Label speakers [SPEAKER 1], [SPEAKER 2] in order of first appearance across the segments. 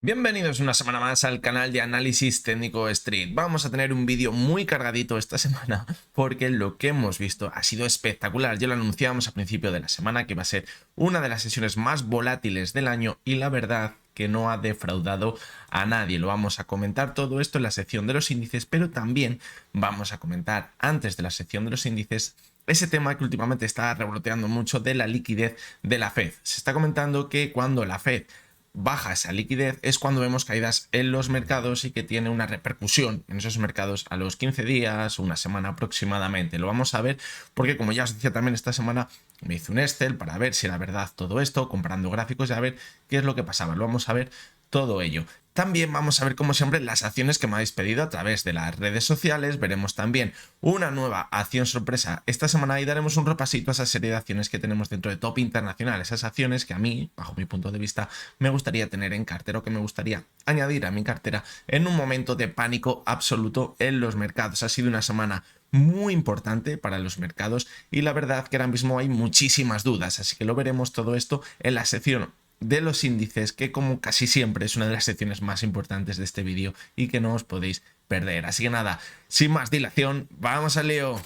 [SPEAKER 1] Bienvenidos una semana más al canal de Análisis Técnico Street. Vamos a tener un vídeo muy cargadito esta semana porque lo que hemos visto ha sido espectacular. Ya lo anunciábamos a principio de la semana que va a ser una de las sesiones más volátiles del año y la verdad que no ha defraudado a nadie. Lo vamos a comentar todo esto en la sección de los índices, pero también vamos a comentar antes de la sección de los índices ese tema que últimamente está revoloteando mucho de la liquidez de la Fed. Se está comentando que cuando la Fed baja esa liquidez es cuando vemos caídas en los mercados y que tiene una repercusión en esos mercados a los 15 días, una semana aproximadamente. Lo vamos a ver porque, como ya os decía también esta semana, me hice un Excel para ver si era verdad todo esto, comparando gráficos y a ver qué es lo que pasaba. Lo vamos a ver todo ello. También vamos a ver, como siempre, las acciones que me habéis pedido a través de las redes sociales. Veremos también una nueva acción sorpresa esta semana y daremos un repasito a esa serie de acciones que tenemos dentro de Top Internacional. Esas acciones que a mí, bajo mi punto de vista, me gustaría tener en cartera o que me gustaría añadir a mi cartera en un momento de pánico absoluto en los mercados. Ha sido una semana muy importante para los mercados y la verdad que ahora mismo hay muchísimas dudas, así que lo veremos todo esto en la sección de los índices, que como casi siempre es una de las secciones más importantes de este vídeo y que no os podéis perder. Así que nada, sin más dilación, vamos al lío.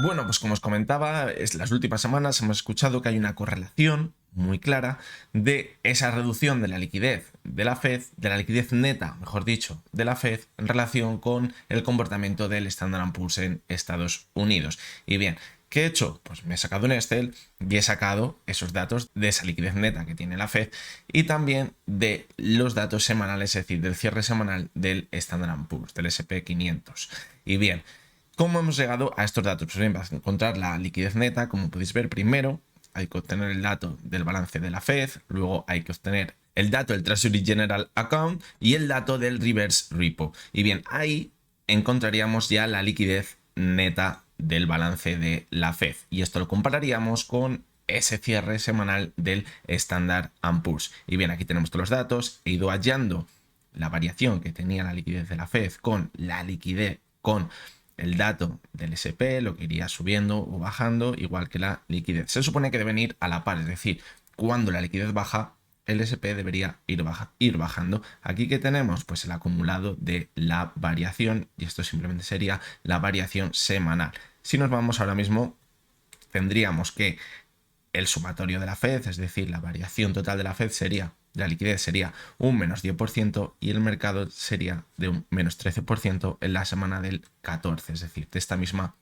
[SPEAKER 1] Bueno, pues como os comentaba, las últimas semanas hemos escuchado que hay una correlación muy clara de esa reducción de la liquidez de la Fed, de la liquidez neta, mejor dicho, de la Fed en relación con el comportamiento del Standard & Poor's en Estados Unidos. Y bien, ¿qué he hecho? Pues me he sacado un Excel y he sacado esos datos de esa liquidez neta que tiene la Fed y también de los datos semanales, es decir, del cierre semanal del Standard & Poor's, del S&P 500. Y bien, ¿cómo hemos llegado a estos datos? Pues bien, para encontrar la liquidez neta, como podéis ver, primero hay que obtener el dato del balance de la Fed, luego hay que obtener el dato del Treasury General Account y el dato del Reverse Repo. Y bien, ahí encontraríamos ya la liquidez neta del balance de la Fed. Y esto lo compararíamos con ese cierre semanal del Standard & Poor's. Y bien, aquí tenemos todos los datos. He ido hallando la variación que tenía la liquidez de la Fed con la liquidez con el dato del SP, lo que iría subiendo o bajando, igual que la liquidez. Se supone que deben ir a la par, es decir, cuando la liquidez baja, el SP debería ir bajando. Aquí que tenemos, pues el acumulado de la variación, y esto simplemente sería la variación semanal. Si nos vamos ahora mismo, tendríamos que el sumatorio de la Fed, es decir, la variación total de la Fed sería, la liquidez sería un menos 10% y el mercado sería de un menos 13% en la semana del 14, es decir, de esta misma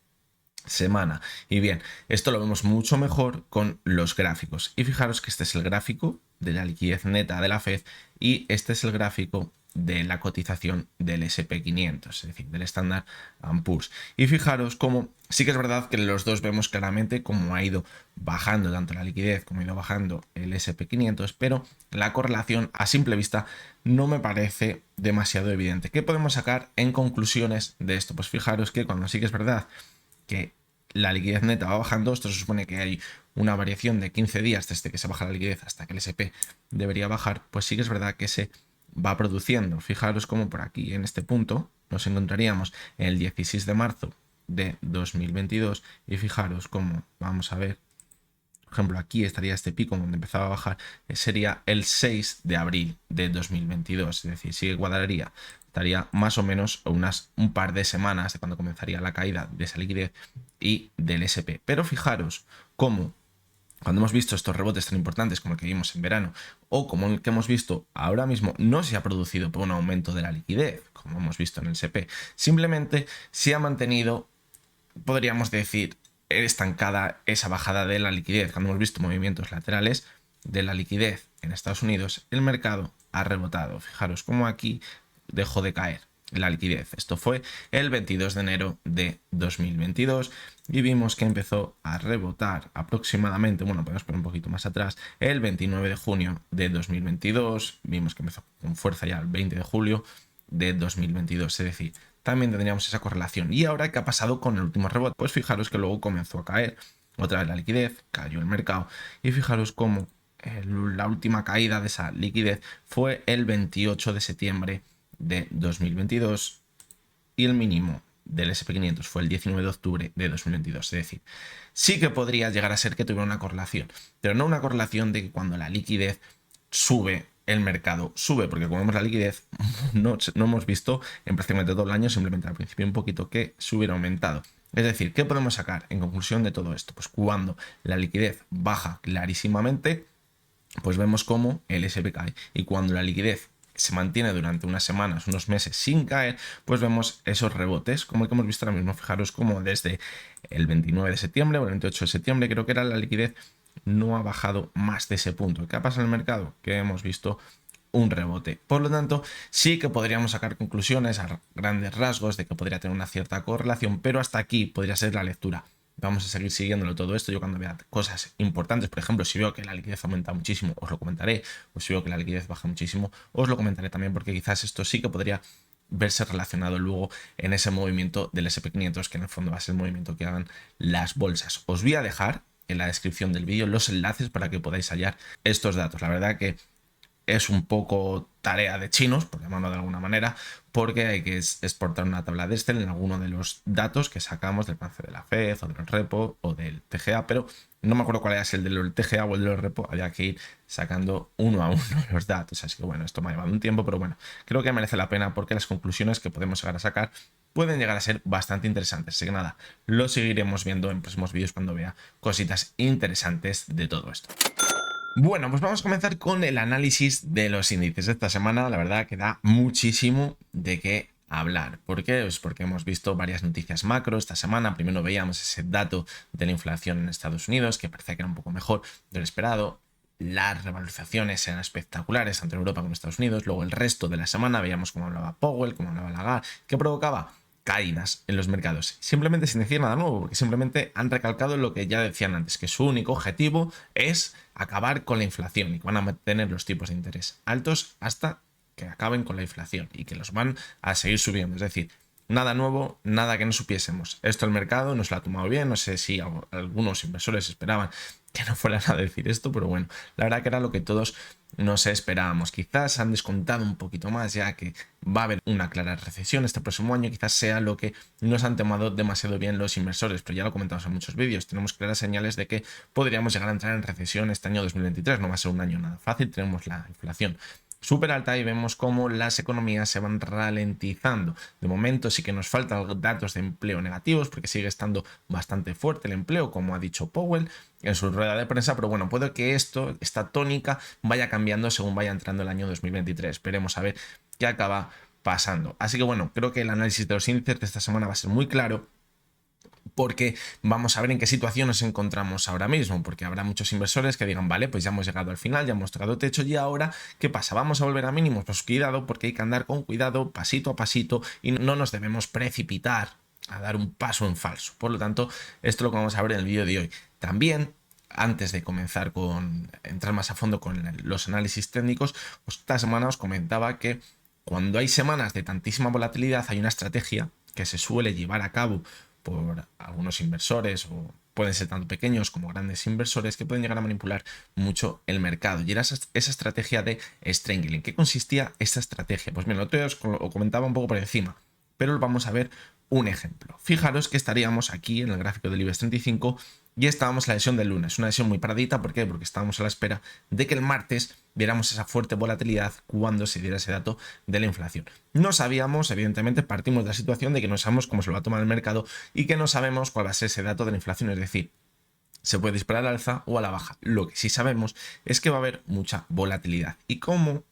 [SPEAKER 1] semana. Y bien, esto lo vemos mucho mejor con los gráficos. Y fijaros que este es el gráfico de la liquidez neta de la Fed y este es el gráfico de la cotización del S&P 500, es decir, del Standard & Poor's. Y fijaros cómo sí que es verdad que los dos vemos claramente cómo ha ido bajando tanto la liquidez como ha ido bajando el S&P 500, pero la correlación a simple vista no me parece demasiado evidente. ¿Qué podemos sacar en conclusiones de esto? Pues fijaros que cuando sí que es verdad que la liquidez neta va bajando, esto se supone que hay una variación de 15 días desde que se baja la liquidez hasta que el SP debería bajar, pues sí que es verdad que se va produciendo. Fijaros como por aquí en este punto nos encontraríamos el 16 de marzo de 2022 y fijaros cómo vamos a ver, por ejemplo, aquí estaría este pico donde empezaba a bajar, sería el 6 de abril de 2022, es decir, sí que cuadraría, estaría más o menos un par de semanas de cuando comenzaría la caída de esa liquidez y del SP. Pero fijaros cómo cuando hemos visto estos rebotes tan importantes como el que vimos en verano o como el que hemos visto ahora mismo, no se ha producido por un aumento de la liquidez, como hemos visto en el SP, simplemente se ha mantenido, podríamos decir, estancada esa bajada de la liquidez. Cuando hemos visto movimientos laterales de la liquidez en Estados Unidos, el mercado ha rebotado. Fijaros cómo aquí dejó de caer la liquidez. Esto fue el 22 de enero de 2022 y vimos que empezó a rebotar aproximadamente, bueno, podemos poner un poquito más atrás, el 29 de junio de 2022. Vimos que empezó con fuerza ya el 20 de julio de 2022, es decir, también tendríamos esa correlación. ¿Y ahora qué ha pasado con el último rebote? Pues fijaros que luego comenzó a caer otra vez la liquidez, cayó el mercado y fijaros cómo la última caída de esa liquidez fue el 28 de septiembre de 2022 y el mínimo del S&P 500 fue el 19 de octubre de 2022. Es decir, sí que podría llegar a ser que tuviera una correlación, pero no una correlación de que cuando la liquidez sube el mercado sube, porque como vemos la liquidez no hemos visto en prácticamente todo el año, simplemente al principio un poquito que se hubiera aumentado. Es decir, ¿qué podemos sacar en conclusión de todo esto? Pues cuando la liquidez baja clarísimamente, pues vemos cómo el S&P cae, y cuando la liquidez se mantiene durante unas semanas, unos meses sin caer, pues vemos esos rebotes, como el que hemos visto ahora mismo. Fijaros como desde el 29 de septiembre o el 28 de septiembre, creo que era, la liquidez no ha bajado más de ese punto. ¿Qué ha pasado en el mercado? Que hemos visto un rebote. Por lo tanto, sí que podríamos sacar conclusiones a grandes rasgos de que podría tener una cierta correlación, pero hasta aquí podría ser la lectura. Vamos a seguir siguiéndolo todo esto. Yo cuando vea cosas importantes, por ejemplo, si veo que la liquidez aumenta muchísimo, os lo comentaré, o si veo que la liquidez baja muchísimo, os lo comentaré también, porque quizás esto sí que podría verse relacionado luego en ese movimiento del SP500, que en el fondo va a ser el movimiento que hagan las bolsas. Os voy a dejar en la descripción del vídeo los enlaces para que podáis hallar estos datos. La verdad que es un poco tarea de chinos, por llamarlo de alguna manera, porque hay que exportar una tabla de Excel en alguno de los datos que sacamos del balance de la FED o del repo o del TGA, pero no me acuerdo cuál es el del TGA o el del repo. Había que ir sacando uno a uno los datos, así que bueno, esto me ha llevado un tiempo, pero bueno, creo que merece la pena porque las conclusiones que podemos llegar a sacar pueden llegar a ser bastante interesantes. Así que nada, lo seguiremos viendo en próximos vídeos cuando vea cositas interesantes de todo esto. Bueno, pues vamos a comenzar con el análisis de los índices de esta semana. La verdad que da muchísimo de qué hablar. ¿Por qué? Pues porque hemos visto varias noticias macro esta semana. Primero veíamos ese dato de la inflación en Estados Unidos, que parecía que era un poco mejor de lo esperado. Las revalorizaciones eran espectaculares, tanto en Europa como en Estados Unidos. Luego el resto de la semana veíamos cómo hablaba Powell, cómo hablaba Lagarde, que provocaba caídas en los mercados, simplemente sin decir nada nuevo, porque simplemente han recalcado lo que ya decían antes, que su único objetivo es acabar con la inflación y que van a mantener los tipos de interés altos hasta que acaben con la inflación y que los van a seguir subiendo. Es decir, nada nuevo, nada que no supiésemos. Esto el mercado nos lo ha tomado bien. No sé si algunos inversores esperaban que no fueran a decir esto, pero bueno, la verdad que era lo que todos nos esperábamos. Quizás han descontado un poquito más, ya que va a haber una clara recesión este próximo año. Quizás sea lo que nos han tomado demasiado bien los inversores, pero ya lo comentamos en muchos vídeos. Tenemos claras señales de que podríamos llegar a entrar en recesión este año 2023. No va a ser un año nada fácil. Tenemos la inflación súper alta y vemos cómo las economías se van ralentizando. De momento sí que nos faltan datos de empleo negativos, porque sigue estando bastante fuerte el empleo, como ha dicho Powell en su rueda de prensa, pero bueno, puede que esta tónica vaya cambiando según vaya entrando el año 2023. Veremos a ver qué acaba pasando. Así que bueno, creo que el análisis de los índices de esta semana va a ser muy claro, porque vamos a ver en qué situación nos encontramos ahora mismo, porque habrá muchos inversores que digan, vale, pues ya hemos llegado al final, ya hemos tocado techo, y ahora, ¿qué pasa? ¿Vamos a volver a mínimos? Pues cuidado, porque hay que andar con cuidado, pasito a pasito, y no nos debemos precipitar a dar un paso en falso. Por lo tanto, esto es lo que vamos a ver en el vídeo de hoy. También, antes de comenzar entrar más a fondo con los análisis técnicos, pues esta semana os comentaba que cuando hay semanas de tantísima volatilidad, hay una estrategia que se suele llevar a cabo por algunos inversores, o pueden ser tanto pequeños como grandes inversores, que pueden llegar a manipular mucho el mercado. Y era esa estrategia de strangling. ¿Qué consistía esta estrategia? Pues mira, el otro día os comentaba un poco por encima, pero vamos a ver un ejemplo. Fijaros que estaríamos aquí en el gráfico del IBEX 35 y estábamos en la sesión del lunes. Una sesión muy paradita. ¿Por qué? Porque estábamos a la espera de que el martes viéramos esa fuerte volatilidad cuando se diera ese dato de la inflación. No sabíamos, evidentemente, partimos de la situación de que no sabemos cómo se lo va a tomar el mercado y que no sabemos cuál va a ser ese dato de la inflación. Es decir, se puede disparar al alza o a la baja. Lo que sí sabemos es que va a haber mucha volatilidad. ¿Y cómo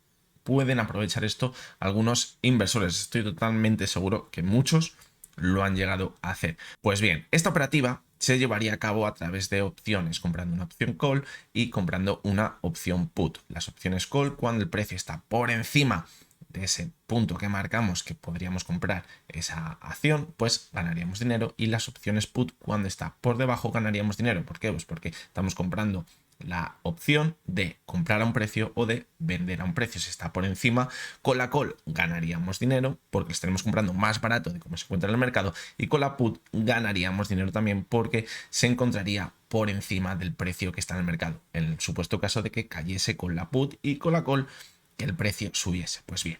[SPEAKER 1] pueden aprovechar esto algunos inversores? Estoy totalmente seguro que muchos lo han llegado a hacer. Pues bien, esta operativa se llevaría a cabo a través de opciones, comprando una opción call y comprando una opción put. Las opciones call, cuando el precio está por encima de ese punto que marcamos que podríamos comprar esa acción, pues ganaríamos dinero, y las opciones put, cuando está por debajo, ganaríamos dinero. ¿Por qué? Pues porque estamos comprando la opción de comprar a un precio o de vender a un precio. Si está por encima, con la call ganaríamos dinero porque estaremos comprando más barato de cómo se encuentra en el mercado, y con la put ganaríamos dinero también porque se encontraría por encima del precio que está en el mercado, en el supuesto caso de que cayese con la put, y con la call que el precio subiese. Pues bien,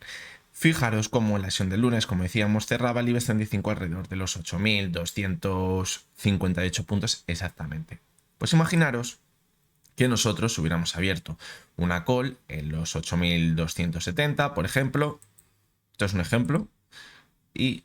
[SPEAKER 1] fijaros cómo en la sesión del lunes, como decíamos, cerraba el IBEX 35 alrededor de los 8.258 puntos exactamente. Pues imaginaros que nosotros hubiéramos abierto una call en los 8.270, por ejemplo. Esto es un ejemplo. Y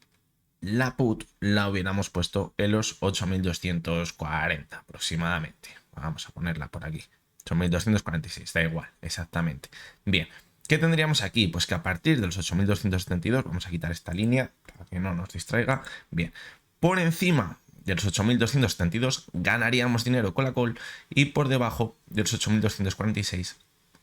[SPEAKER 1] la put la hubiéramos puesto en los 8.240 aproximadamente. Vamos a ponerla por aquí. 8.246, da igual, exactamente. Bien, ¿qué tendríamos aquí? Pues que a partir de los 8.272, vamos a quitar esta línea para que no nos distraiga. Bien, por encima de los 8.272 ganaríamos dinero con la call y por debajo de los 8.246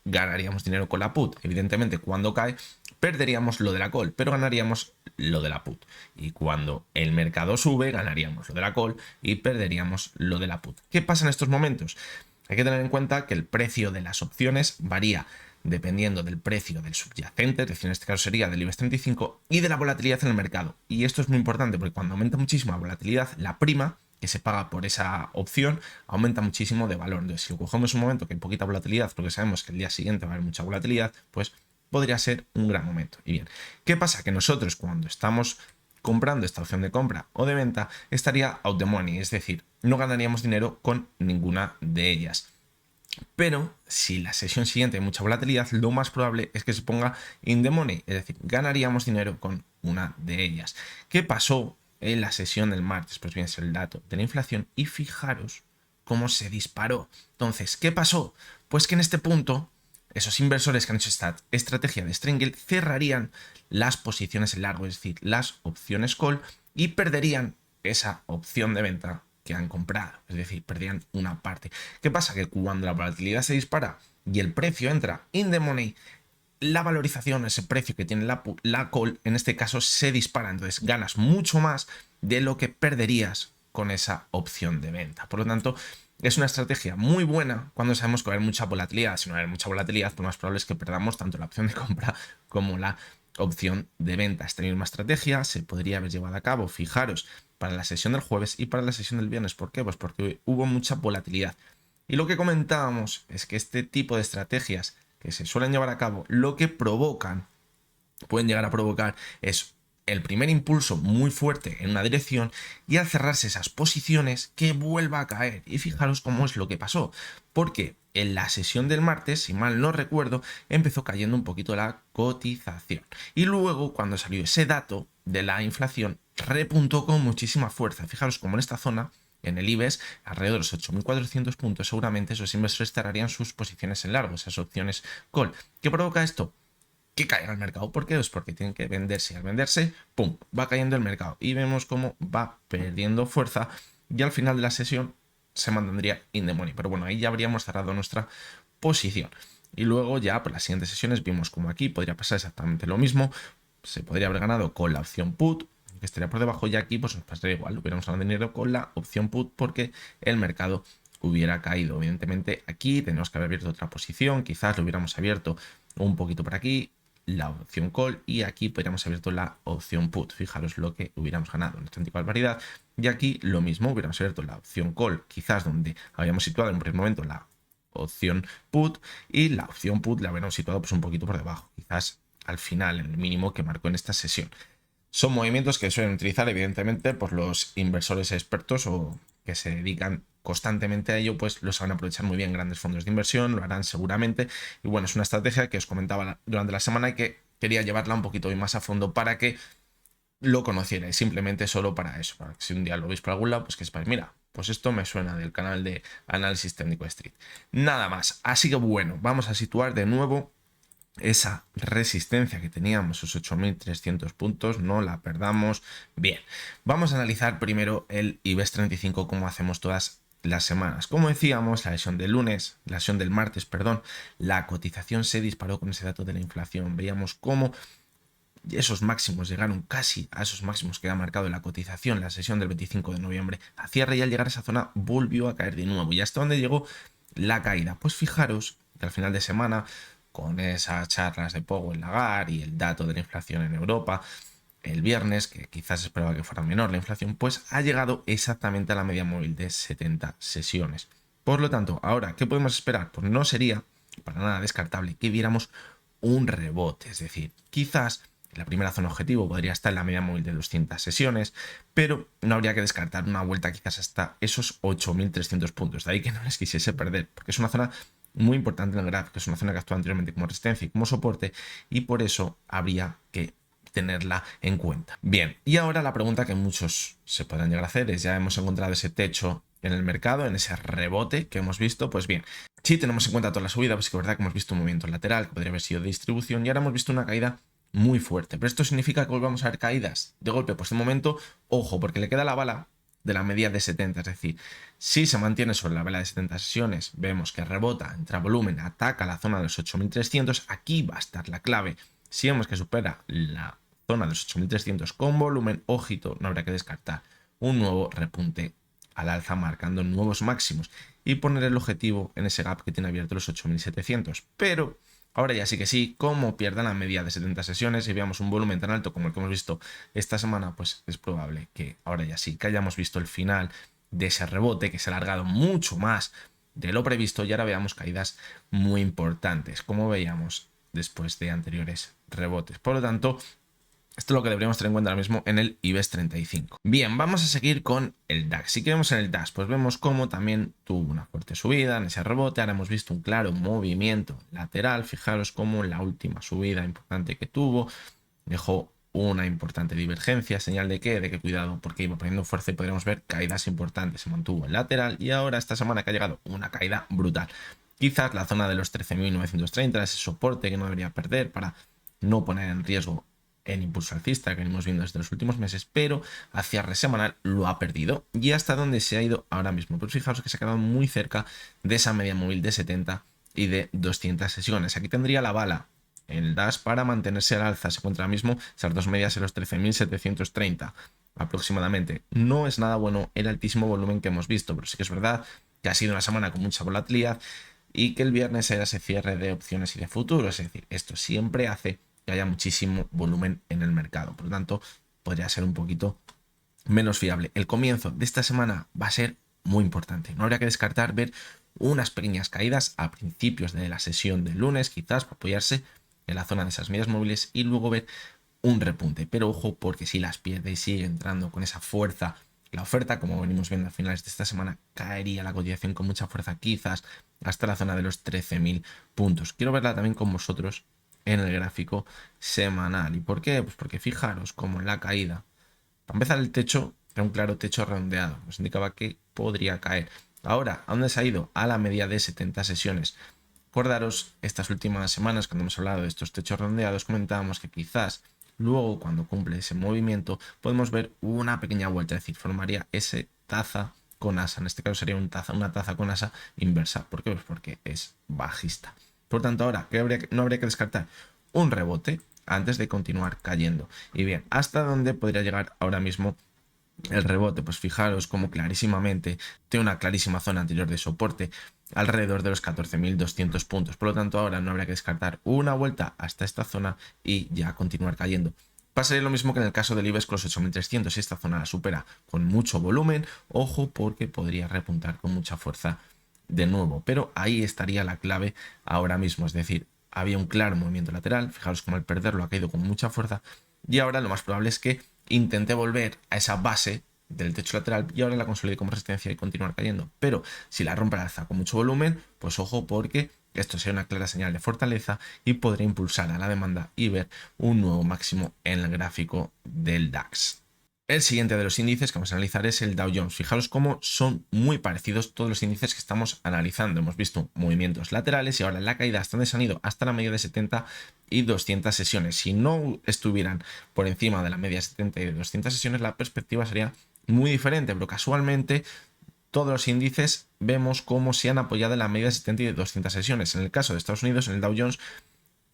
[SPEAKER 1] ganaríamos dinero con la put. Evidentemente, cuando cae, perderíamos lo de la call, pero ganaríamos lo de la put. Y cuando el mercado sube, ganaríamos lo de la call y perderíamos lo de la put. ¿Qué pasa en estos momentos? Hay que tener en cuenta que el precio de las opciones varía dependiendo del precio del subyacente, es decir, en este caso sería del IBEX 35, y de la volatilidad en el mercado. Y esto es muy importante porque cuando aumenta muchísimo la volatilidad, la prima que se paga por esa opción aumenta muchísimo de valor. Entonces, si cogemos un momento que hay poquita volatilidad, porque sabemos que el día siguiente va a haber mucha volatilidad, pues podría ser un gran momento. Y bien, ¿qué pasa? Que nosotros cuando estamos comprando esta opción de compra o de venta, estaría out the money, es decir, no ganaríamos dinero con ninguna de ellas. Pero si la sesión siguiente hay mucha volatilidad, lo más probable es que se ponga in the money, es decir, ganaríamos dinero con una de ellas. ¿Qué pasó en la sesión del martes? Pues bien, es el dato de la inflación y fijaros cómo se disparó. Entonces, ¿qué pasó? Pues que en este punto, esos inversores que han hecho esta estrategia de Strangle cerrarían las posiciones en largo, es decir, las opciones call, y perderían esa opción de venta que han comprado, es decir, perdían una parte. ¿Qué pasa? Que cuando la volatilidad se dispara y el precio entra in the money, la valorización, ese precio que tiene la call, en este caso se dispara, entonces ganas mucho más de lo que perderías con esa opción de venta. Por lo tanto, es una estrategia muy buena cuando sabemos que va a haber mucha volatilidad. Si no va a haber mucha volatilidad, pues más probable es que perdamos tanto la opción de compra como la opción de venta. Esta misma estrategia se podría haber llevado a cabo, fijaros, para la sesión del jueves y para la sesión del viernes. ¿Por qué? Pues porque hubo mucha volatilidad. Y lo que comentábamos es que este tipo de estrategias que se suelen llevar a cabo, lo que pueden llegar a provocar es el primer impulso muy fuerte en una dirección y al cerrarse esas posiciones que vuelva a caer. Y fijaros cómo es lo que pasó, porque en la sesión del martes, si mal no recuerdo, empezó cayendo un poquito la cotización. Y luego, cuando salió ese dato de la inflación, repuntó con muchísima fuerza. Fijaros cómo en esta zona, en el IBEX, alrededor de los 8.400 puntos, seguramente esos inversores cerrarían sus posiciones en largo, esas opciones call. ¿Qué provoca esto? Que caiga el mercado. ¿Por qué? Pues porque tienen que venderse. Y al venderse, ¡pum!, va cayendo el mercado. Y vemos cómo va perdiendo fuerza y al final de la sesión se mantendría in the money. Pero bueno, ahí ya habríamos cerrado nuestra posición. Y luego ya por las siguientes sesiones vimos como aquí podría pasar exactamente lo mismo. Se podría haber ganado con la opción put, que estaría por debajo, y aquí pues nos pasaría igual. Hubiéramos ganado dinero con la opción put porque el mercado hubiera caído. Evidentemente aquí tenemos que haber abierto otra posición. Quizás lo hubiéramos abierto un poquito por aquí, la opción call, y aquí podríamos haber abierto la opción put. Fijaros lo que hubiéramos ganado, una auténtica barbaridad. Y aquí lo mismo, hubiéramos abierto la opción call, quizás donde habíamos situado en un primer momento la opción put, y la opción put la hubiéramos situado pues un poquito por debajo, quizás al final, en el mínimo que marcó en esta sesión. Son movimientos que suelen utilizar evidentemente por los inversores expertos o que se dedican constantemente a ello, pues lo saben aprovechar muy bien grandes fondos de inversión, lo harán seguramente. Y bueno, es una estrategia que os comentaba durante la semana y que quería llevarla un poquito más a fondo para que lo conocierais, simplemente solo para eso, para que si un día lo veis por algún lado, pues que sepáis, mira, pues esto me suena del canal de Análisis Técnico Street. Nada más, así que bueno, vamos a situar de nuevo esa resistencia que teníamos, esos 8.300 puntos, no la perdamos. Bien, vamos a analizar primero el IBEX 35 como hacemos todas las semanas. Como decíamos, la sesión del lunes, la sesión del martes, perdón, la cotización se disparó con ese dato de la inflación. Veíamos cómo esos máximos llegaron casi a esos máximos que ha marcado la cotización la sesión del 25 de noviembre. A cierre y al llegar a esa zona volvió a caer de nuevo. ¿Y hasta dónde llegó la caída? Pues fijaros que al final de semana, con esas charlas de Powell Lagarde y el dato de la inflación en Europa, el viernes, que quizás esperaba que fuera menor la inflación, pues ha llegado exactamente a la media móvil de 70 sesiones. Por lo tanto, ahora, ¿qué podemos esperar? Pues no sería para nada descartable que viéramos un rebote, es decir, quizás La primera zona objetivo podría estar en la media móvil de 200 sesiones, pero no habría que descartar una vuelta quizás hasta esos 8.300 puntos. De ahí que no les quisiese perder, porque es una zona muy importante en el gráfico, es una zona que actúa anteriormente como resistencia y como soporte, y por eso habría que tenerla en cuenta. Bien, y ahora la pregunta que muchos se podrán llegar a hacer es: ya hemos encontrado ese techo en el mercado, en ese rebote que hemos visto. Pues bien, si tenemos en cuenta toda la subida, pues que es verdad que hemos visto un movimiento lateral que podría haber sido de distribución, y ahora hemos visto una caída muy fuerte. Pero esto significa que volvamos a ver caídas de golpe. Pues de momento, ojo, porque le queda la bala de la media de 70, es decir, si se mantiene sobre la vela de 70 sesiones, vemos que rebota, entra volumen, ataca la zona de los 8.300, aquí va a estar la clave. Si vemos que supera la zona de los 8.300 con volumen, ojito, no habrá que descartar un nuevo repunte al alza marcando nuevos máximos y poner el objetivo en ese gap que tiene abierto los 8.700. Pero ahora ya sí que sí, como pierda la media de 70 sesiones y veamos un volumen tan alto como el que hemos visto esta semana, pues es probable que ahora ya sí que hayamos visto el final de ese rebote que se ha alargado mucho más de lo previsto, y ahora veamos caídas muy importantes como veíamos después de anteriores rebotes. Por lo tanto, esto es lo que deberíamos tener en cuenta ahora mismo en el IBEX 35. Bien, vamos a seguir con el DAX. Si queremos en el DAX, pues vemos cómo también tuvo una fuerte subida en ese rebote. Ahora hemos visto un claro movimiento lateral. Fijaros cómo en la última subida importante que tuvo dejó una importante divergencia. ¿Señal de qué? De que cuidado, porque iba poniendo fuerza y podríamos ver caídas importantes. Se mantuvo en lateral y ahora esta semana que ha llegado una caída brutal. Quizás la zona de los 13.930, ese soporte que no debería perder para no poner en riesgo el impulso alcista que venimos viendo desde los últimos meses, pero a cierre semanal lo ha perdido. ¿Y hasta dónde se ha ido ahora mismo? Pues fijaos que se ha quedado muy cerca de esa media móvil de 70 y de 200 sesiones. Aquí tendría la bala el DAX para mantenerse al alza. Se encuentra ahora mismo esas dos medias en los 13.730 aproximadamente. No es nada bueno el altísimo volumen que hemos visto, pero sí que es verdad que ha sido una semana con mucha volatilidad y que el viernes era ese cierre de opciones y de futuros. Es decir, esto siempre hace que haya muchísimo volumen en el mercado. Por lo tanto, podría ser un poquito menos fiable. El comienzo de esta semana va a ser muy importante. No habría que descartar ver unas pequeñas caídas a principios de la sesión del lunes, quizás para apoyarse en la zona de esas medias móviles y luego ver un repunte. Pero ojo, porque si las pierde y sigue entrando con esa fuerza la oferta, como venimos viendo a finales de esta semana, caería la cotización con mucha fuerza, quizás hasta la zona de los 13.000 puntos. Quiero verla también con vosotros en el gráfico semanal. ¿Y por qué? Pues porque fijaros como en la caída, para empezar, el techo era un claro techo redondeado, nos indicaba que podría caer. Ahora, ¿a dónde se ha ido? A la media de 70 sesiones. Acordaros, estas últimas semanas, cuando hemos hablado de estos techos redondeados, comentábamos que quizás luego, cuando cumple ese movimiento, podemos ver una pequeña vuelta, es decir, formaría ese taza con asa. En este caso sería una taza con asa inversa. ¿Por qué? Pues porque es bajista. Por tanto, ahora, no habría que descartar un rebote antes de continuar cayendo. Y bien, ¿hasta dónde podría llegar ahora mismo el rebote? Pues fijaros como clarísimamente tiene una clarísima zona anterior de soporte alrededor de los 14.200 puntos. Por lo tanto, ahora no habría que descartar una vuelta hasta esta zona y ya continuar cayendo. Pasaría lo mismo que en el caso del IBEX con los 8.300. Si esta zona la supera con mucho volumen, ojo, porque podría repuntar con mucha fuerza de nuevo. Pero ahí estaría la clave ahora mismo, es decir, había un claro movimiento lateral. Fijaros como al perderlo ha caído con mucha fuerza y ahora lo más probable es que intente volver a esa base del techo lateral y ahora la consolide como resistencia y continuar cayendo. Pero si la rompe al alza con mucho volumen, pues ojo, porque esto sería una clara señal de fortaleza y podría impulsar a la demanda y ver un nuevo máximo en el gráfico del DAX. El siguiente de los índices que vamos a analizar es el Dow Jones. Fijaros cómo son muy parecidos todos los índices que estamos analizando. Hemos visto movimientos laterales y ahora la caída hasta donde se han ido, hasta la media de 70 y 200 sesiones. Si no estuvieran por encima de la media de 70 y de 200 sesiones, la perspectiva sería muy diferente, pero casualmente todos los índices vemos cómo se han apoyado en la media de 70 y de 200 sesiones. En el caso de Estados Unidos, en el Dow Jones,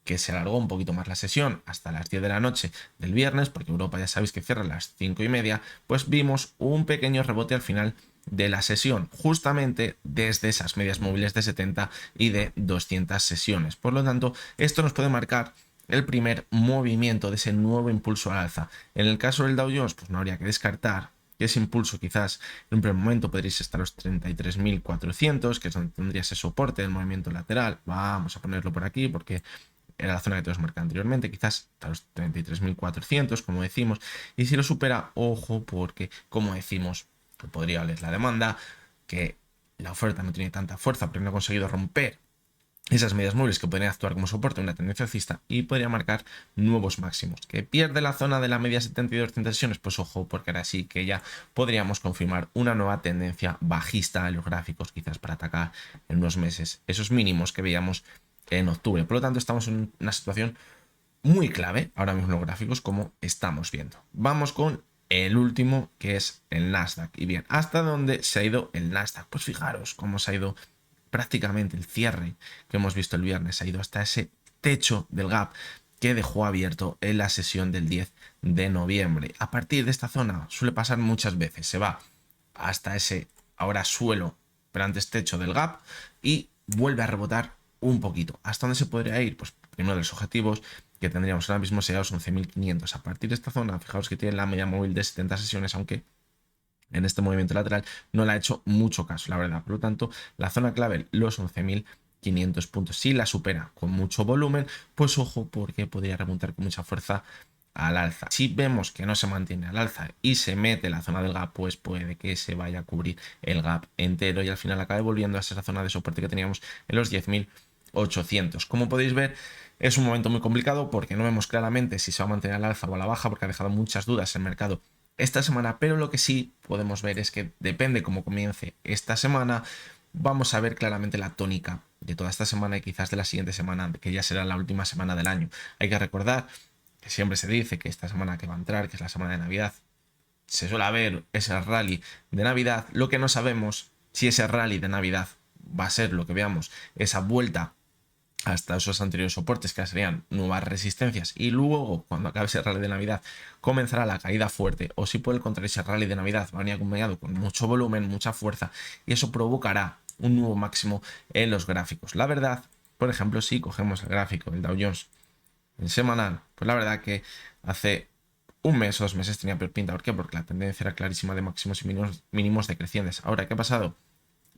[SPEAKER 1] que se alargó un poquito más la sesión hasta las 10 de la noche del viernes, porque Europa ya sabéis que cierra a las 5:30, pues vimos un pequeño rebote al final de la sesión, justamente desde esas medias móviles de 70 y de 200 sesiones. Por lo tanto, esto nos puede marcar el primer movimiento de ese nuevo impulso al alza. En el caso del Dow Jones, pues no habría que descartar que ese impulso quizás en un primer momento podréis estar a los 33.400, que es donde tendría ese soporte del movimiento lateral. Vamos a ponerlo por aquí porque era la zona que tenemos marcada anteriormente, quizás hasta los 33.400, como decimos, y si lo supera, ojo, porque, como decimos, podría valer la demanda, que la oferta no tiene tanta fuerza, pero no ha conseguido romper esas medias móviles que podrían actuar como soporte en una tendencia alcista y podría marcar nuevos máximos. ¿Que pierde la zona de la media 70 y 200 sesiones? Pues ojo, porque ahora sí que ya podríamos confirmar una nueva tendencia bajista en los gráficos, quizás para atacar en unos meses esos mínimos que veíamos en octubre. Por lo tanto, estamos en una situación muy clave ahora mismo en los gráficos, como estamos viendo. Vamos con el último, que es el Nasdaq. Y bien, ¿hasta dónde se ha ido el Nasdaq? Pues fijaros cómo se ha ido prácticamente el cierre que hemos visto el viernes, ha ido hasta ese techo del gap que dejó abierto en la sesión del 10 de noviembre. A partir de esta zona suele pasar muchas veces, se va hasta ese ahora suelo, pero antes techo del gap, y vuelve a rebotar un poquito. ¿Hasta dónde se podría ir? Pues primero de los objetivos que tendríamos ahora mismo sería los 11.500. A partir de esta zona, fijaos que tiene la media móvil de 70 sesiones, aunque en este movimiento lateral no le ha hecho mucho caso, la verdad. Por lo tanto, la zona clave, los 11.500 puntos. Si la supera con mucho volumen, pues ojo, porque podría remontar con mucha fuerza al alza. Si vemos que no se mantiene al alza y se mete la zona del gap, pues puede que se vaya a cubrir el gap entero y al final acabe volviendo a esa zona de soporte que teníamos en los 10.800. Como podéis ver, es un momento muy complicado porque no vemos claramente si se va a mantener al alza o a la baja, porque ha dejado muchas dudas el mercado esta semana, pero lo que sí podemos ver es que depende cómo comience esta semana, vamos a ver claramente la tónica de toda esta semana y quizás de la siguiente semana, que ya será la última semana del año. Hay que recordar que siempre se dice que esta semana que va a entrar, que es la semana de Navidad, se suele ver ese rally de Navidad. Lo que no sabemos si ese rally de Navidad va a ser lo que veamos, esa vuelta hasta esos anteriores soportes que serían nuevas resistencias y luego cuando acabe ese rally de Navidad comenzará la caída fuerte, o si por el contrario ese rally de Navidad va a venir acompañado con mucho volumen, mucha fuerza, y eso provocará un nuevo máximo en los gráficos. La verdad, por ejemplo, si cogemos el gráfico del Dow Jones en semanal, pues la verdad que hace un mes o 2 meses tenía peor pinta. ¿Por qué? Porque la tendencia era clarísima de máximos y mínimos decrecientes. Ahora, ¿qué ha pasado?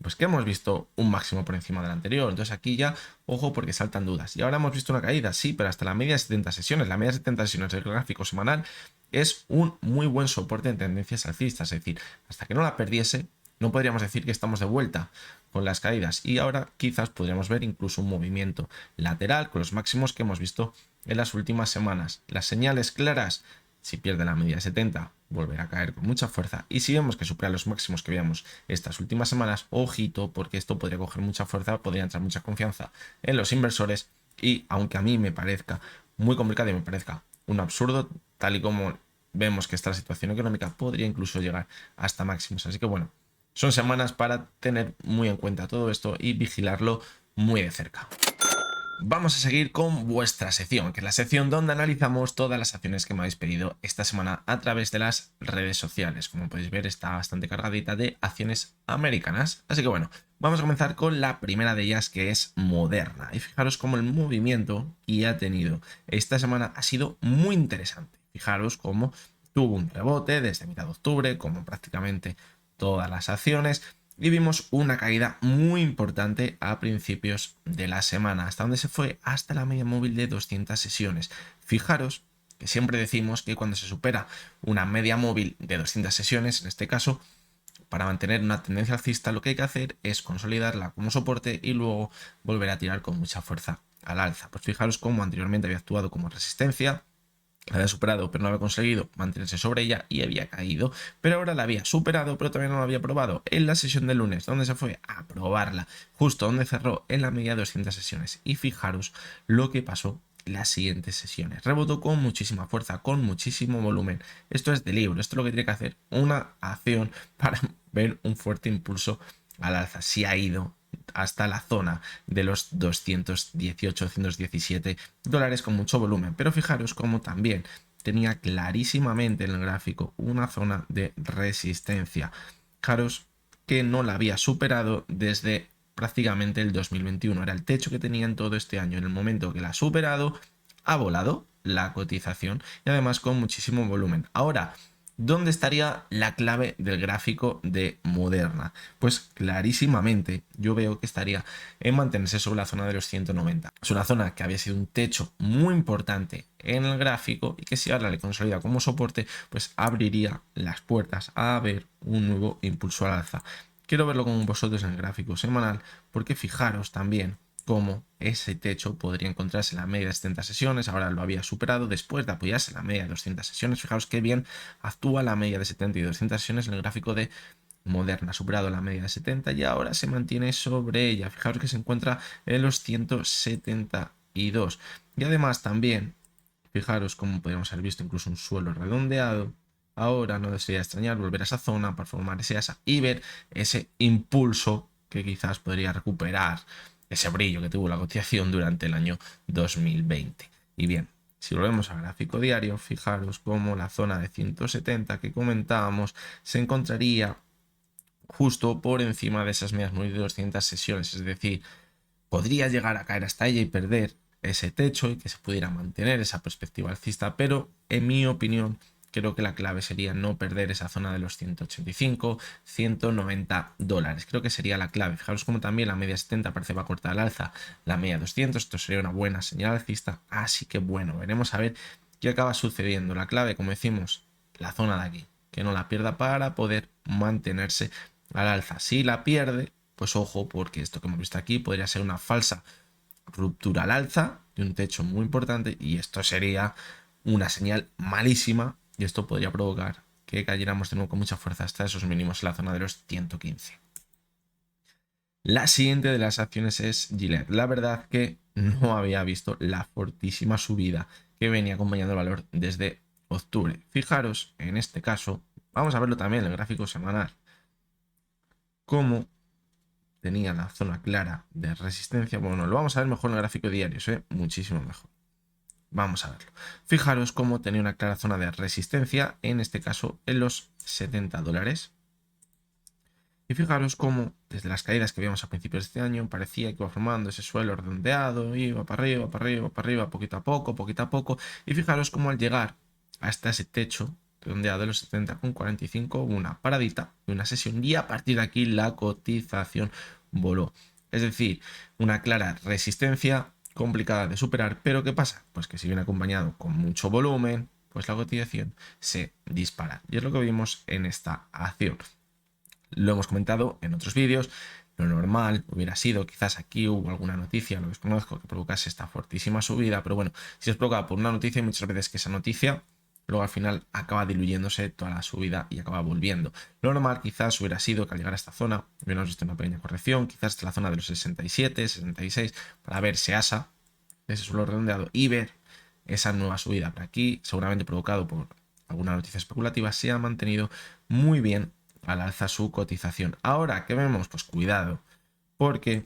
[SPEAKER 1] Pues que hemos visto un máximo por encima del anterior. Entonces aquí ya, ojo, porque saltan dudas. Y ahora hemos visto una caída, sí, pero hasta la media de 70 sesiones. La media de 70 sesiones del gráfico semanal es un muy buen soporte en tendencias alcistas. Es decir, hasta que no la perdiese, no podríamos decir que estamos de vuelta con las caídas. Y ahora quizás podríamos ver incluso un movimiento lateral con los máximos que hemos visto en las últimas semanas. Las señales claras: si pierde la media de 70, volverá a caer con mucha fuerza. Y si vemos que supera los máximos que veamos estas últimas semanas, ojito, porque esto podría coger mucha fuerza, podría entrar mucha confianza en los inversores. Y aunque a mí me parezca muy complicado y me parezca un absurdo, tal y como vemos que está la situación económica, podría incluso llegar hasta máximos. Así que bueno, son semanas para tener muy en cuenta todo esto y vigilarlo muy de cerca. Vamos a seguir con vuestra sección, que es la sección donde analizamos todas las acciones que me habéis pedido esta semana a través de las redes sociales. Como podéis ver, está bastante cargadita de acciones americanas. Así que bueno, vamos a comenzar con la primera de ellas, que es Moderna. Y fijaros cómo el movimiento que ha tenido esta semana ha sido muy interesante. Fijaros cómo tuvo un rebote desde mitad de octubre, como prácticamente todas las acciones, y vimos una caída muy importante a principios de la semana, hasta donde se fue hasta la media móvil de 200 sesiones. Fijaros que siempre decimos que cuando se supera una media móvil de 200 sesiones, en este caso, para mantener una tendencia alcista, lo que hay que hacer es consolidarla como soporte y luego volver a tirar con mucha fuerza al alza. Pues fijaros cómo anteriormente había actuado como resistencia, la había superado pero no había conseguido mantenerse sobre ella y había caído, pero ahora la había superado pero todavía no la había probado en la sesión del lunes, donde se fue a probarla, justo donde cerró en la media de 200 sesiones. Y fijaros lo que pasó las siguientes sesiones: rebotó con muchísima fuerza, con muchísimo volumen. Esto es de libro, esto es lo que tiene que hacer una acción para ver un fuerte impulso al alza. Si ha ido hasta la zona de los 218-217 dólares con mucho volumen, pero fijaros cómo también tenía clarísimamente en el gráfico una zona de resistencia. Fijaros que no la había superado desde prácticamente el 2021, era el techo que tenía en todo este año. En el momento que la ha superado, ha volado la cotización y además con muchísimo volumen. Ahora, ¿Dónde estaría la clave del gráfico de Moderna? Pues clarísimamente yo veo que estaría en mantenerse sobre la zona de los 190. Es una zona que había sido un techo muy importante en el gráfico y que si ahora le consolida como soporte, pues abriría las puertas a ver un nuevo impulso al alza. Quiero verlo con vosotros en el gráfico semanal porque fijaros también cómo ese techo podría encontrarse en la media de 70 sesiones, ahora lo había superado después de apoyarse en la media de 200 sesiones. Fijaos qué bien actúa la media de 70 y 200 sesiones en el gráfico de Moderna, ha superado la media de 70 y ahora se mantiene sobre ella. Fijaos que se encuentra en los 172 y además también fijaros cómo podríamos haber visto incluso un suelo redondeado. Ahora no debería extrañar volver a esa zona para formar ese asa y ver ese impulso que quizás podría recuperar ese brillo que tuvo la cotización durante el año 2020. Y bien, si volvemos al gráfico diario, fijaros cómo la zona de 170 que comentábamos se encontraría justo por encima de esas medias móviles de 200 sesiones, es decir, podría llegar a caer hasta ella y perder ese techo y que se pudiera mantener esa perspectiva alcista, pero en mi opinión creo que la clave sería no perder esa zona de los 185, 190 dólares. Creo que sería la clave. Fijaros como también la media 70 parece va a cortar al alza, la media 200, esto sería una buena señal alcista, así que bueno, veremos a ver qué acaba sucediendo. La clave, como decimos, la zona de aquí, que no la pierda para poder mantenerse al alza. Si la pierde, pues ojo, porque esto que hemos visto aquí podría ser una falsa ruptura al alza de un techo muy importante y esto sería una señal malísima y esto podría provocar que cayéramos de nuevo con mucha fuerza hasta esos mínimos en la zona de los 115. La siguiente de las acciones es Gillette. La verdad que no había visto la fortísima subida que venía acompañando el valor desde octubre. Fijaros, en este caso, vamos a verlo también en el gráfico semanal, cómo tenía la zona clara de resistencia. Bueno, lo vamos a ver mejor en el gráfico diario, muchísimo mejor. Vamos a verlo. Fijaros cómo tenía una clara zona de resistencia, en este caso en los 70 dólares. Y fijaros cómo desde las caídas que vimos a principios de este año parecía que iba formando ese suelo redondeado, iba para arriba, para arriba, para arriba, poquito a poco, poquito a poco. Y fijaros cómo al llegar hasta ese techo redondeado de los 70,45 hubo una paradita de una sesión y a partir de aquí la cotización voló. Es decir, una clara resistencia complicada de superar, pero ¿qué pasa? Pues que si viene acompañado con mucho volumen, pues la cotización se dispara. Y es lo que vimos en esta acción. Lo hemos comentado en otros vídeos, lo normal hubiera sido, quizás aquí hubo alguna noticia, lo desconozco, que provocase esta fortísima subida, pero bueno, si es provocada por una noticia, hay muchas veces que esa noticia luego al final acaba diluyéndose toda la subida y acaba volviendo. Lo normal quizás hubiera sido que al llegar a esta zona hubiéramos visto una pequeña corrección, quizás hasta la zona de los 67, 66, para ver ese asa, ese suelo redondeado y ver esa nueva subida. Por aquí, seguramente provocado por alguna noticia especulativa, se ha mantenido muy bien al alza su cotización. Ahora, ¿qué vemos? Pues cuidado, porque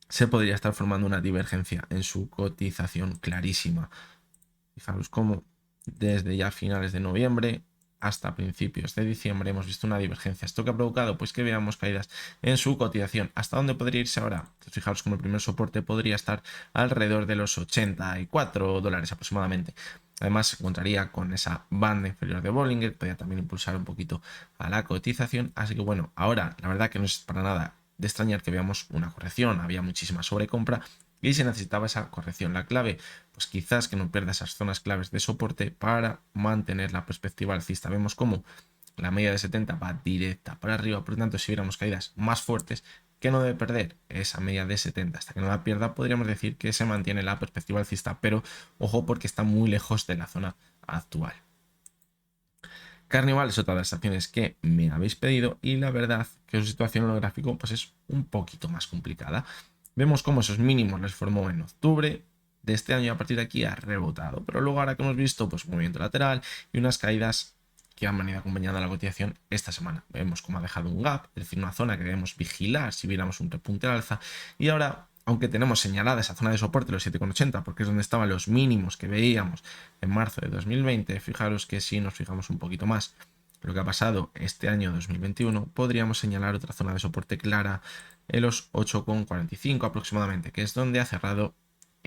[SPEAKER 1] se podría estar formando una divergencia en su cotización clarísima. Fijaros cómo desde ya finales de noviembre hasta principios de diciembre hemos visto una divergencia. ¿Esto que ha provocado? Pues que veamos caídas en su cotización. ¿Hasta dónde podría irse ahora? Pues fijaros como el primer soporte podría estar alrededor de los 84 dólares aproximadamente. Además se encontraría con esa banda inferior de Bollinger, podría también impulsar un poquito a la cotización. Así que bueno, ahora la verdad que no es para nada de extrañar que veamos una corrección. Había muchísima sobrecompra y se necesitaba esa corrección. La clave, pues quizás que no pierda esas zonas claves de soporte para mantener la perspectiva alcista. Vemos cómo la media de 70 va directa para arriba, por lo tanto si viéramos caídas más fuertes, que no debe perder esa media de 70 hasta que no la pierda, podríamos decir que se mantiene la perspectiva alcista, pero ojo porque está muy lejos de la zona actual. Carnival es otra de las acciones que me habéis pedido y la verdad que su situación en el gráfico pues es un poquito más complicada. Vemos cómo esos mínimos les formó en octubre de este año y a partir de aquí ha rebotado, pero luego ahora que hemos visto pues movimiento lateral y unas caídas que han venido acompañando a la cotización esta semana. Vemos cómo ha dejado un gap, es decir, una zona que debemos vigilar si viéramos un repunte al alza y ahora, aunque tenemos señalada esa zona de soporte, los 7,80, porque es donde estaban los mínimos que veíamos en marzo de 2020, fijaros que si nos fijamos un poquito más lo que ha pasado este año 2021, podríamos señalar otra zona de soporte clara en los 8,45 aproximadamente, que es donde ha cerrado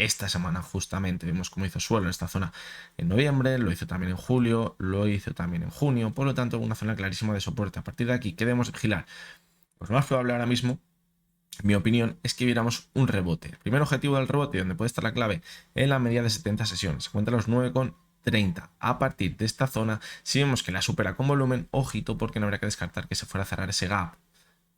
[SPEAKER 1] esta semana justamente. Vimos cómo hizo suelo esta zona en noviembre, lo hizo también en julio, lo hizo también en junio, por lo tanto una zona clarísima de soporte. A partir de aquí, ¿qué debemos vigilar? Pues más probable ahora mismo, mi opinión, es que viéramos un rebote. El primer objetivo del rebote, donde puede estar la clave, en la media de 70 sesiones. Se cuenta los 9,30. A partir de esta zona, si vemos que la supera con volumen, ojito, porque no habrá que descartar que se fuera a cerrar ese gap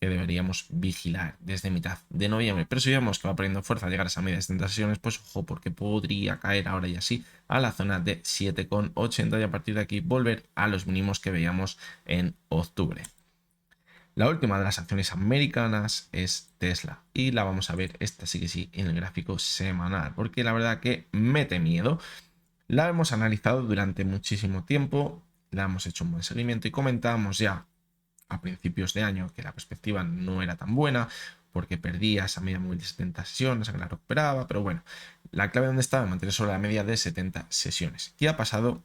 [SPEAKER 1] que deberíamos vigilar desde mitad de noviembre. Pero si vemos que va perdiendo fuerza al llegar a esa media de 70 sesiones, pues ojo, porque podría caer ahora y así a la zona de 7,80 y a partir de aquí volver a los mínimos que veíamos en octubre. La última de las acciones americanas es Tesla y la vamos a ver, esta sí que sí, en el gráfico semanal, porque la verdad que mete miedo. La hemos analizado durante muchísimo tiempo, la hemos hecho un buen seguimiento y comentábamos ya a principios de año que la perspectiva no era tan buena porque perdía esa media móvil de 70 sesiones, aunque la recuperaba, pero bueno, la clave donde estaba, mantener solo la media de 70 sesiones. ¿Qué ha pasado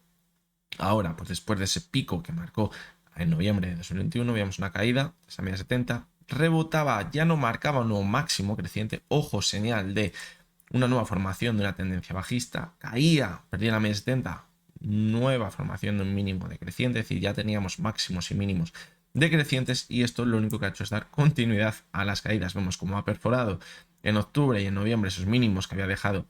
[SPEAKER 1] ahora? Pues después de ese pico que marcó en noviembre de 2021, veíamos una caída de esa media 70, rebotaba, ya no marcaba un nuevo máximo creciente, ojo, señal de una nueva formación de una tendencia bajista, caía, perdía la media 70, nueva formación de un mínimo decreciente, es decir, ya teníamos máximos y mínimos decrecientes y esto lo único que ha hecho es dar continuidad a las caídas. Vemos cómo ha perforado en octubre y en noviembre esos mínimos que había dejado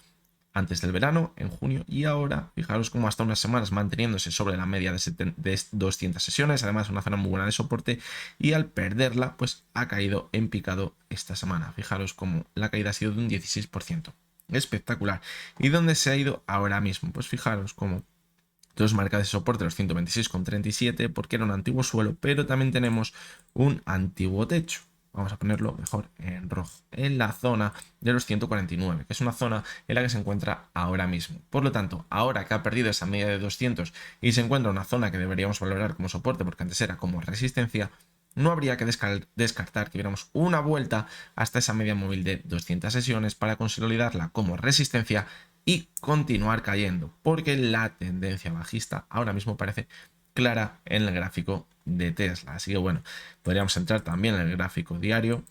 [SPEAKER 1] antes del verano, en junio, y ahora fijaros cómo hasta unas semanas manteniéndose sobre la media de 200 sesiones, además una zona muy buena de soporte, y al perderla pues ha caído en picado esta semana. Fijaros cómo la caída ha sido de un 16%. Espectacular. ¿Y dónde se ha ido ahora mismo? Pues fijaros cómo entonces marca de soporte los 126,37 porque era un antiguo suelo, pero también tenemos un antiguo techo. Vamos a ponerlo mejor en rojo, en la zona de los 149, que es una zona en la que se encuentra ahora mismo. Por lo tanto, ahora que ha perdido esa media de 200 y se encuentra en una zona que deberíamos valorar como soporte porque antes era como resistencia, no habría que descartar que viéramos una vuelta hasta esa media móvil de 200 sesiones para consolidarla como resistencia y continuar cayendo, porque la tendencia bajista ahora mismo parece clara en el gráfico de Tesla. Así que bueno, podríamos entrar también en el gráfico diario,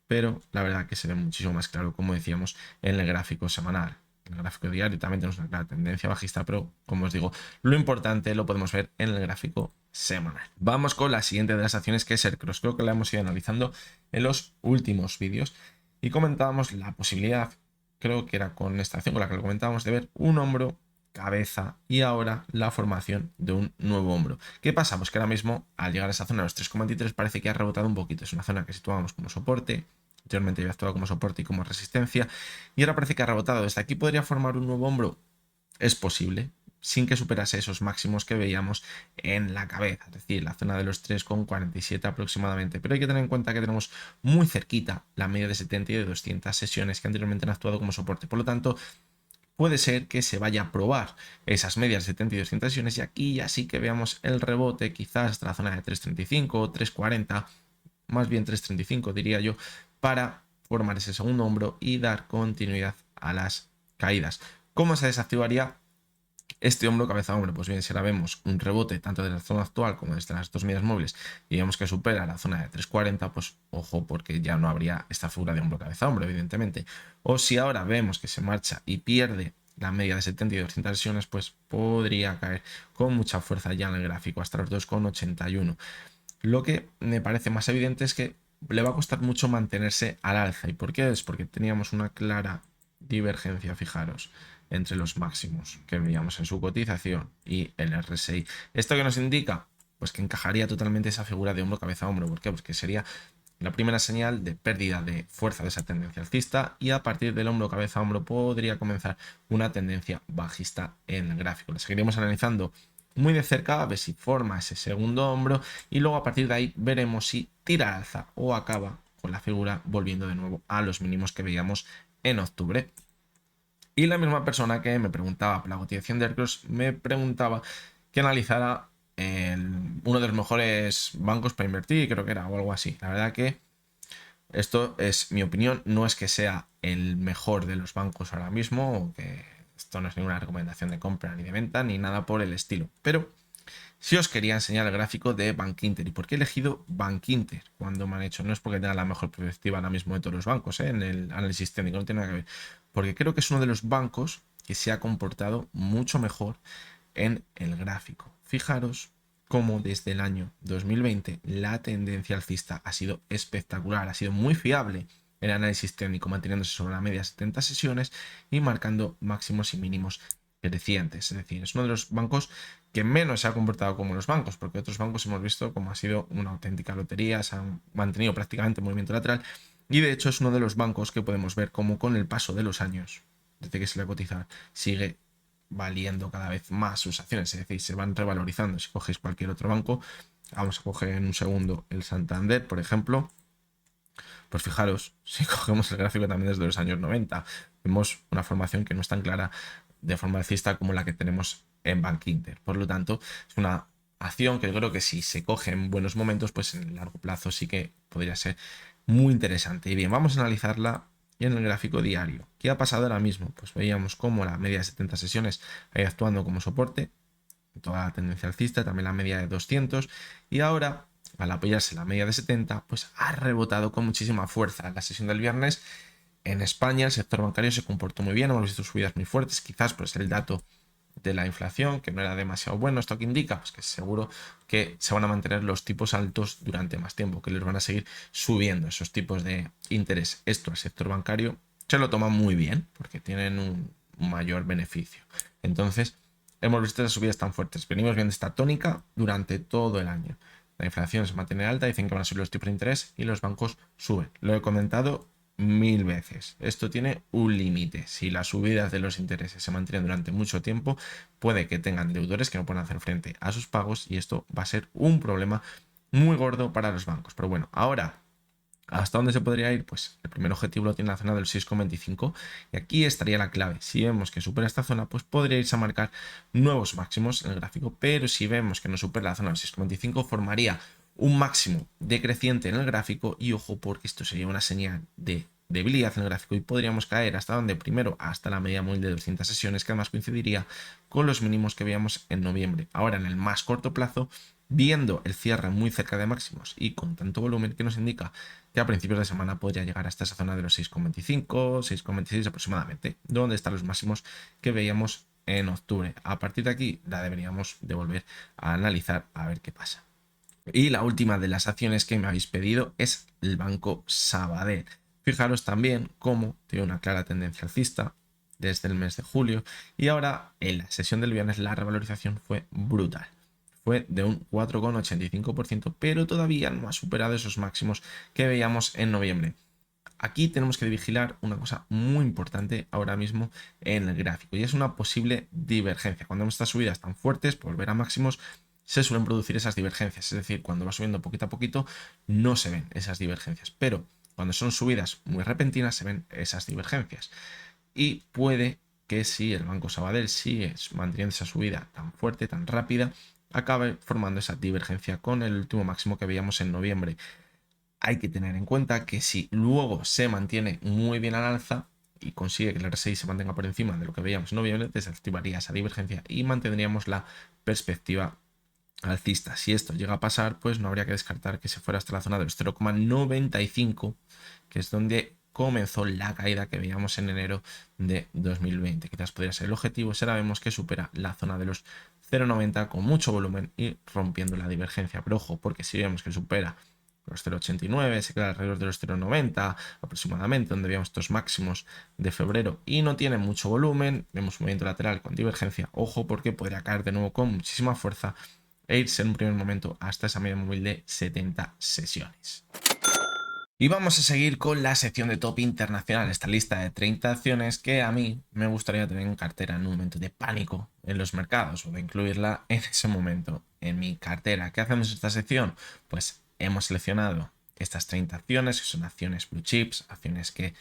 [SPEAKER 1] pero la verdad que se ve muchísimo más claro, como decíamos, en el gráfico semanal. En el gráfico diario también tenemos una clara tendencia bajista, pero como os digo, lo importante lo podemos ver en el gráfico semanal. Vamos con la siguiente de las acciones, que es Ercros. Creo que la hemos ido analizando en los últimos vídeos y comentábamos la posibilidad, creo que era con esta acción con la que lo comentábamos, de ver un hombro, cabeza y ahora la formación de un nuevo hombro. ¿Qué pasa? Pues que ahora mismo al llegar a esa zona de los 3,23 parece que ha rebotado un poquito. Es una zona que situábamos como soporte, anteriormente había actuado como soporte y como resistencia y ahora parece que ha rebotado. ¿Desde aquí podría formar un nuevo hombro? Es posible, sin que superase esos máximos que veíamos en la cabeza, es decir, la zona de los 3,47 aproximadamente. Pero hay que tener en cuenta que tenemos muy cerquita la media de 70 y de 200 sesiones que anteriormente han actuado como soporte. Por lo tanto, puede ser que se vaya a probar esas medias de 70 y 200 sesiones y aquí ya sí que veamos el rebote quizás hasta la zona de 3,35 o 3,40, más bien 3,35 diría yo, para formar ese segundo hombro y dar continuidad a las caídas. ¿Cómo se desactivaría este hombro cabeza hombro? Pues bien, si ahora vemos un rebote tanto de la zona actual como desde las dos medias móviles y vemos que supera la zona de 3,40, pues ojo, porque ya no habría esta figura de hombro cabeza hombro, evidentemente. O si ahora vemos que se marcha y pierde la media de 70 y 200 sesiones, pues podría caer con mucha fuerza ya en el gráfico hasta los 2,81. Lo que me parece más evidente es que le va a costar mucho mantenerse al alza. ¿Y por qué? Es porque teníamos una clara divergencia, fijaros, entre los máximos que veíamos en su cotización y el RSI. ¿Esto qué nos indica? Pues que encajaría totalmente esa figura de hombro cabeza hombro. ¿Por qué? Porque sería la primera señal de pérdida de fuerza de esa tendencia alcista y a partir del hombro cabeza hombro podría comenzar una tendencia bajista en el gráfico. Lo seguiremos analizando muy de cerca a ver si forma ese segundo hombro y luego a partir de ahí veremos si tira alza o acaba con la figura volviendo de nuevo a los mínimos que veíamos en octubre. Y la misma persona que me preguntaba por la cotización de Ercros me preguntaba que analizara uno de los mejores bancos para invertir, creo que era, o algo así. La verdad que esto es mi opinión, no es que sea el mejor de los bancos ahora mismo, o que esto no es ninguna recomendación de compra ni de venta, ni nada por el estilo. Pero sí os quería enseñar el gráfico de Bankinter. ¿Y por qué he elegido Bankinter cuando me han hecho? No es porque tenga la mejor perspectiva ahora mismo de todos los bancos, en el análisis técnico, no tiene nada que ver. porque creo que es uno de los bancos que se ha comportado mucho mejor en el gráfico. Fijaros cómo desde el año 2020 la tendencia alcista ha sido espectacular, ha sido muy fiable el análisis técnico, manteniéndose sobre la media 70 sesiones y marcando máximos y mínimos crecientes. Es decir, es uno de los bancos que menos se ha comportado como los bancos, porque otros bancos hemos visto como ha sido una auténtica lotería, se han mantenido prácticamente movimiento lateral, y de hecho es uno de los bancos que podemos ver como con el paso de los años, desde que se le cotiza, sigue valiendo cada vez más sus acciones, es decir, se van revalorizando. Si cogéis cualquier otro banco, vamos a coger en un segundo el Santander, por ejemplo, pues fijaros, si cogemos el gráfico también desde los años 90, vemos una formación que no es tan clara de forma alcista como la que tenemos en Bankinter. Por lo tanto, es una acción que yo creo que si se coge en buenos momentos, pues en el largo plazo sí que podría ser muy interesante. Y bien, vamos a analizarla en el gráfico diario. ¿Qué ha pasado ahora mismo? Pues veíamos cómo la media de 70 sesiones ha ido actuando como soporte, toda la tendencia alcista, también la media de 200, y ahora al apoyarse la media de 70, pues ha rebotado con muchísima fuerza. En la sesión del viernes en España el sector bancario se comportó muy bien, hemos visto subidas muy fuertes, quizás pues el dato de la inflación, que no era demasiado bueno. ¿Esto que indica? Pues que seguro que se van a mantener los tipos altos durante más tiempo, que les van a seguir subiendo esos tipos de interés. Esto al sector bancario se lo toma muy bien, porque tienen un mayor beneficio. Entonces, hemos visto esas subidas tan fuertes. Venimos viendo esta tónica durante todo el año. La inflación se mantiene alta, dicen que van a subir los tipos de interés y los bancos suben. Lo he comentado 1000 veces. Esto tiene un límite. Si las subidas de los intereses se mantienen durante mucho tiempo, puede que tengan deudores que no puedan hacer frente a sus pagos y esto va a ser un problema muy gordo para los bancos. Pero bueno, ahora, ¿hasta dónde se podría ir? Pues el primer objetivo lo tiene la zona del 6,25 y aquí estaría la clave. Si vemos que supera esta zona, pues podría irse a marcar nuevos máximos en el gráfico, pero si vemos que no supera la zona del 6,25, formaría un máximo decreciente en el gráfico y ojo porque esto sería una señal de debilidad en el gráfico y podríamos caer hasta donde primero, hasta la media móvil de 200 sesiones, que además coincidiría con los mínimos que veíamos en noviembre. Ahora en el más corto plazo, viendo el cierre muy cerca de máximos y con tanto volumen, que nos indica que a principios de semana podría llegar hasta esa zona de los 6,25, 6,26 aproximadamente, donde están los máximos que veíamos en octubre. A partir de aquí la deberíamos de volver a analizar a ver qué pasa. Y la última de las acciones que me habéis pedido es el Banco Sabadell. Fijaros también cómo tiene una clara tendencia alcista desde el mes de julio y ahora en la sesión del viernes la revalorización fue brutal. Fue de un 4,85%, pero todavía no ha superado esos máximos que veíamos en noviembre. Aquí tenemos que vigilar una cosa muy importante ahora mismo en el gráfico y es una posible divergencia. Cuando vemos estas subidas tan fuertes, por volver a máximos, se suelen producir esas divergencias. Es decir, cuando va subiendo poquito a poquito, no se ven esas divergencias. Pero cuando son subidas muy repentinas, se ven esas divergencias. Y puede que si el Banco Sabadell sigue manteniendo esa subida tan fuerte, tan rápida, acabe formando esa divergencia con el último máximo que veíamos en noviembre. Hay que tener en cuenta que si luego se mantiene muy bien al alza y consigue que el RSI se mantenga por encima de lo que veíamos en noviembre, desactivaría esa divergencia y mantendríamos la perspectiva alcista. Si esto llega a pasar, pues no habría que descartar que se fuera hasta la zona de los 0,95, que es donde comenzó la caída que veíamos en enero de 2020. Quizás podría ser el objetivo, si ahora vemos que supera la zona de los 0,90 con mucho volumen y rompiendo la divergencia. Pero ojo, porque si vemos que supera los 0,89, se queda alrededor de los 0,90 aproximadamente, donde veíamos estos máximos de febrero y no tiene mucho volumen, vemos un movimiento lateral con divergencia, ojo porque podría caer de nuevo con muchísima fuerza e irse en un primer momento hasta esa media móvil de 70 sesiones. Y vamos a seguir con la sección de top internacional, esta lista de 30 acciones que a mí me gustaría tener en cartera en un momento de pánico en los mercados o de incluirla en ese momento en mi cartera. ¿Qué hacemos en esta sección? Pues hemos seleccionado estas 30 acciones, que son acciones blue chips, acciones que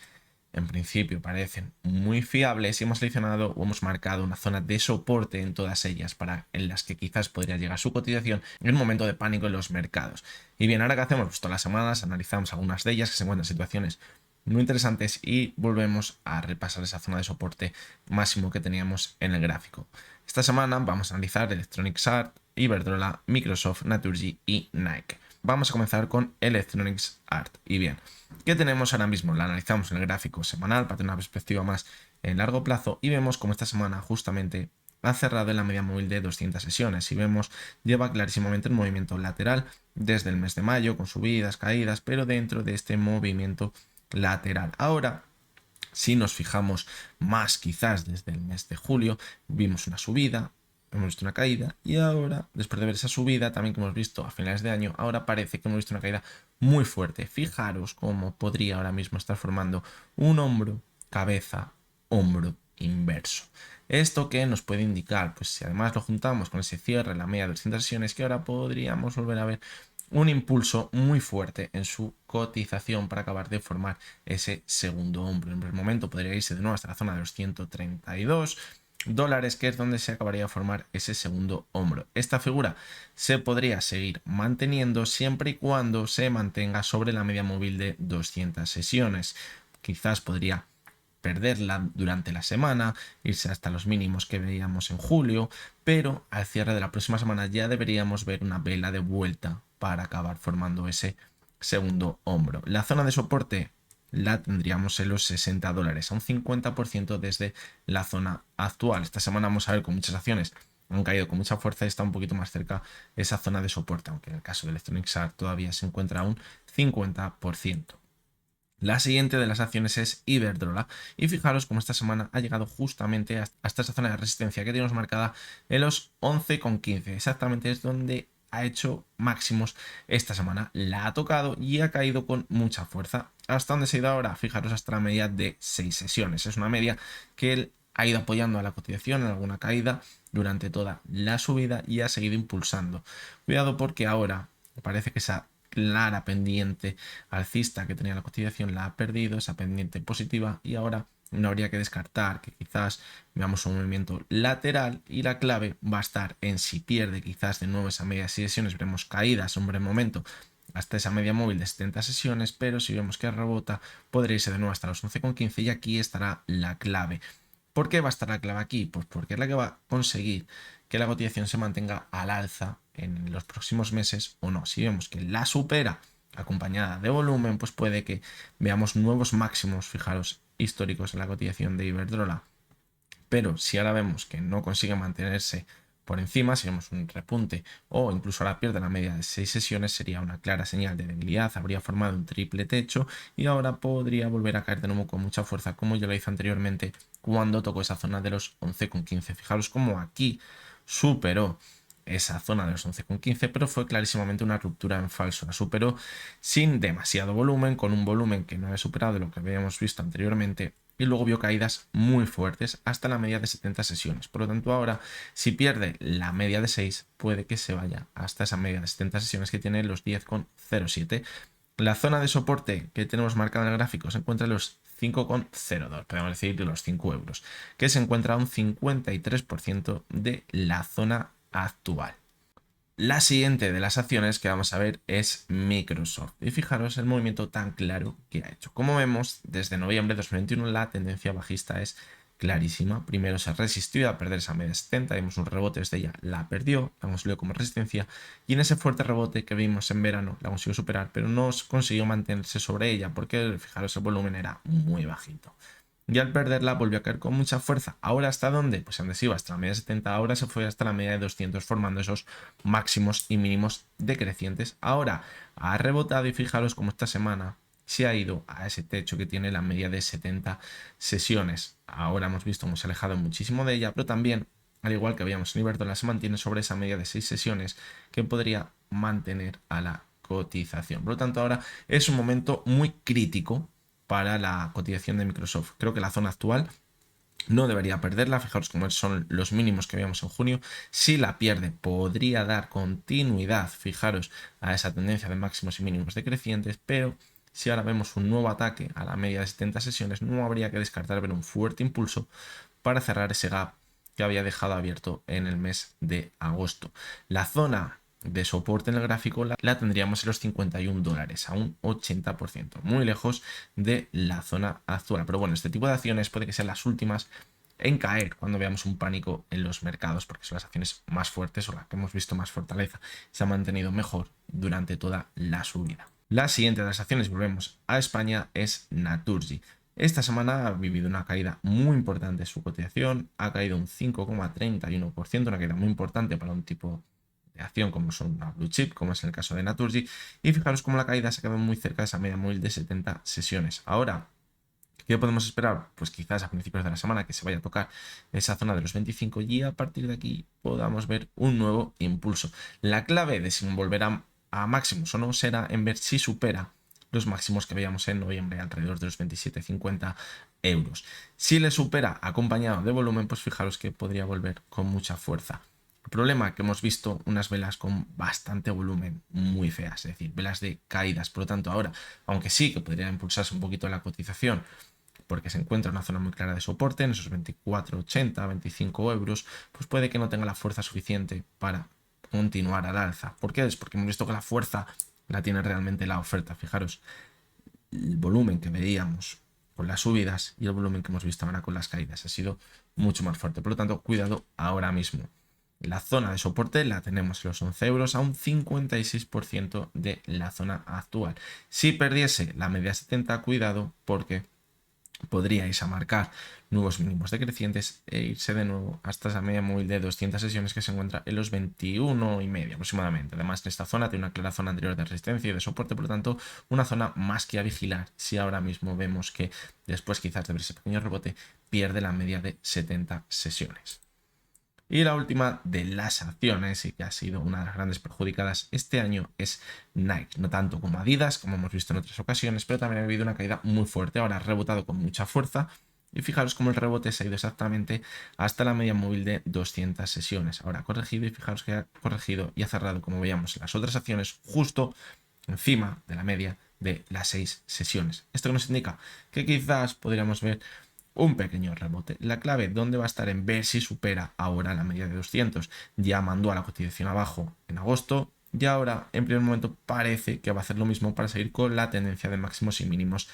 [SPEAKER 1] en principio parecen muy fiables y hemos seleccionado o hemos marcado una zona de soporte en todas ellas en las que quizás podría llegar su cotización en un momento de pánico en los mercados. Y bien, ahora que hacemos, pues todas las semanas analizamos algunas de ellas que se encuentran en situaciones muy interesantes y volvemos a repasar esa zona de soporte máximo que teníamos en el gráfico. Esta semana vamos a analizar Electronic Arts, Iberdrola, Microsoft, Naturgy y Nike. Vamos a comenzar con Electronic Arts. Y bien, ¿qué tenemos ahora mismo? La analizamos en el gráfico semanal para tener una perspectiva más en largo plazo y vemos como esta semana justamente ha cerrado en la media móvil de 200 sesiones y vemos lleva clarísimamente un movimiento lateral desde el mes de mayo con subidas, caídas, pero dentro de este movimiento lateral. Ahora, si nos fijamos más quizás desde el mes de julio, vimos una subida, hemos visto una caída y ahora, después de ver esa subida también que hemos visto a finales de año, ahora parece que hemos visto una caída muy fuerte. Fijaros cómo podría ahora mismo estar formando un hombro, cabeza, hombro inverso. ¿Esto qué nos puede indicar? Pues si además lo juntamos con ese cierre en la media de 200 sesiones, que ahora podríamos volver a ver un impulso muy fuerte en su cotización para acabar de formar ese segundo hombro. En el momento podría irse de nuevo hasta la zona de los $132, que es donde se acabaría de formar ese segundo hombro. Esta figura se podría seguir manteniendo siempre y cuando se mantenga sobre la media móvil de 200 sesiones. Quizás podría perderla durante la semana, irse hasta los mínimos que veíamos en julio, pero al cierre de la próxima semana ya deberíamos ver una vela de vuelta para acabar formando ese segundo hombro. La zona de soporte la tendríamos en los $60, a un 50% desde la zona actual. Esta semana vamos a ver con muchas acciones han caído con mucha fuerza y está un poquito más cerca esa zona de soporte, aunque en el caso de Electronic Arts todavía se encuentra a un 50%. La siguiente de las acciones es Iberdrola y fijaros cómo esta semana ha llegado justamente hasta esa zona de resistencia que tenemos marcada en los 11,15. Exactamente es donde ha hecho máximos esta semana. La ha tocado y ha caído con mucha fuerza. ¿Hasta dónde se ha ido ahora? Fijaros hasta la media de 6 sesiones. Es una media que él ha ido apoyando a la cotización en alguna caída durante toda la subida y ha seguido impulsando. Cuidado porque ahora parece que esa clara pendiente alcista que tenía la cotización la ha perdido, esa pendiente positiva, y ahora no habría que descartar que quizás veamos un movimiento lateral y la clave va a estar en si pierde quizás de nuevo esa media de sesiones, veremos caídas en un breve momento hasta esa media móvil de 70 sesiones, pero si vemos que rebota podría irse de nuevo hasta los 11,15 y aquí estará la clave. ¿Por qué va a estar la clave aquí? Pues porque es la que va a conseguir que la cotización se mantenga al alza en los próximos meses o no. Si vemos que la supera acompañada de volumen, pues puede que veamos nuevos máximos, fijaros, históricos en la cotización de Iberdrola. Pero si ahora vemos que no consigue mantenerse por encima, si vemos un repunte o incluso ahora pierde la media de 6 sesiones, sería una clara señal de debilidad, habría formado un triple techo y ahora podría volver a caer de nuevo con mucha fuerza, como ya lo hizo anteriormente cuando tocó esa zona de los 11,15. Fijaros cómo aquí superó esa zona de los 11,15, pero fue clarísimamente una ruptura en falso. La superó sin demasiado volumen, con un volumen que no había superado lo que habíamos visto anteriormente, y luego vio caídas muy fuertes hasta la media de 70 sesiones. Por lo tanto, ahora, si pierde la media de 6, puede que se vaya hasta esa media de 70 sesiones que tiene los 10,07. La zona de soporte que tenemos marcada en el gráfico se encuentra en los 5,02, podemos decir los 5 euros, que se encuentra a un 53% de la zona actual. La siguiente de las acciones que vamos a ver es Microsoft. Y fijaros el movimiento tan claro que ha hecho. Como vemos, desde noviembre de 2021 la tendencia bajista es clarísima. Primero se resistió a perder esa media 70, vimos un rebote desde ella, la perdió, la consiguió como resistencia y en ese fuerte rebote que vimos en verano la consiguió superar, pero no consiguió mantenerse sobre ella porque fijaros el volumen era muy bajito. Y al perderla volvió a caer con mucha fuerza. ¿Ahora hasta dónde? Pues antes iba hasta la media de 70, ahora se fue hasta la media de 200 formando esos máximos y mínimos decrecientes. Ahora ha rebotado y fijaros cómo esta semana se ha ido a ese techo que tiene la media de 70 sesiones. Ahora hemos visto cómo se ha alejado muchísimo de ella, pero también, al igual que habíamos en Iberdrola, se mantiene sobre esa media de 6 sesiones que podría mantener a la cotización. Por lo tanto, ahora es un momento muy crítico para la cotización de Microsoft. Creo que la zona actual no debería perderla. Fijaros cómo son los mínimos que veíamos en junio. Si la pierde, podría dar continuidad, fijaros, a esa tendencia de máximos y mínimos decrecientes, pero si ahora vemos un nuevo ataque a la media de 70 sesiones, no habría que descartar ver un fuerte impulso para cerrar ese gap que había dejado abierto en el mes de agosto. La zona de soporte en el gráfico la tendríamos en los $51, a un 80%, muy lejos de la zona actual. Pero bueno, este tipo de acciones puede que sean las últimas en caer cuando veamos un pánico en los mercados, porque son las acciones más fuertes o las que hemos visto más fortaleza, se han mantenido mejor durante toda la subida. La siguiente de las acciones, volvemos a España, es Naturgy. Esta semana ha vivido una caída muy importante en su cotización, ha caído un 5,31%, una caída muy importante para un tipo de acción como son una blue chip, como es el caso de Naturgy, y fijaros cómo la caída se quedó muy cerca de esa media móvil de 70 sesiones. Ahora, ¿qué podemos esperar? Pues quizás a principios de la semana que se vaya a tocar esa zona de los 25 y a partir de aquí podamos ver un nuevo impulso. La clave de si volverá a máximos o no será en ver si supera los máximos que veíamos en noviembre, alrededor de los 27,50 euros. Si le supera acompañado de volumen, pues fijaros que podría volver con mucha fuerza. El problema que hemos visto unas velas con bastante volumen muy feas, es decir, velas de caídas. Por lo tanto, ahora, aunque sí que podría impulsarse un poquito la cotización, porque se encuentra en una zona muy clara de soporte, en esos 24,80, 25 euros, pues puede que no tenga la fuerza suficiente para continuar al alza. ¿Por qué? Es porque hemos visto que la fuerza la tiene realmente la oferta. Fijaros, el volumen que veíamos con las subidas y el volumen que hemos visto ahora con las caídas ha sido mucho más fuerte. Por lo tanto, cuidado ahora mismo. La zona de soporte la tenemos en los 11 euros a un 56% de la zona actual. Si perdiese la media 70, cuidado porque podríais a marcar nuevos mínimos decrecientes e irse de nuevo hasta esa media móvil de 200 sesiones que se encuentra en los 21,5 aproximadamente. Además, esta zona tiene una clara zona anterior de resistencia y de soporte, por lo tanto, una zona más que a vigilar si ahora mismo vemos que después quizás de ver ese pequeño rebote pierde la media de 70 sesiones. Y la última de las acciones, y que ha sido una de las grandes perjudicadas este año, es Nike. No tanto como Adidas, como hemos visto en otras ocasiones, pero también ha habido una caída muy fuerte. Ahora ha rebotado con mucha fuerza. Y fijaros cómo el rebote se ha ido exactamente hasta la media móvil de 200 sesiones. Ahora ha corregido y fijaros que ha corregido y ha cerrado, como veíamos en las otras acciones, justo encima de la media de las 6 sesiones. Esto nos indica que quizás podríamos ver un pequeño rebote. La clave, ¿dónde va a estar? En ver si supera ahora la media de 200. Ya mandó a la cotización abajo en agosto y ahora en primer momento parece que va a hacer lo mismo para seguir con la tendencia de máximos y mínimos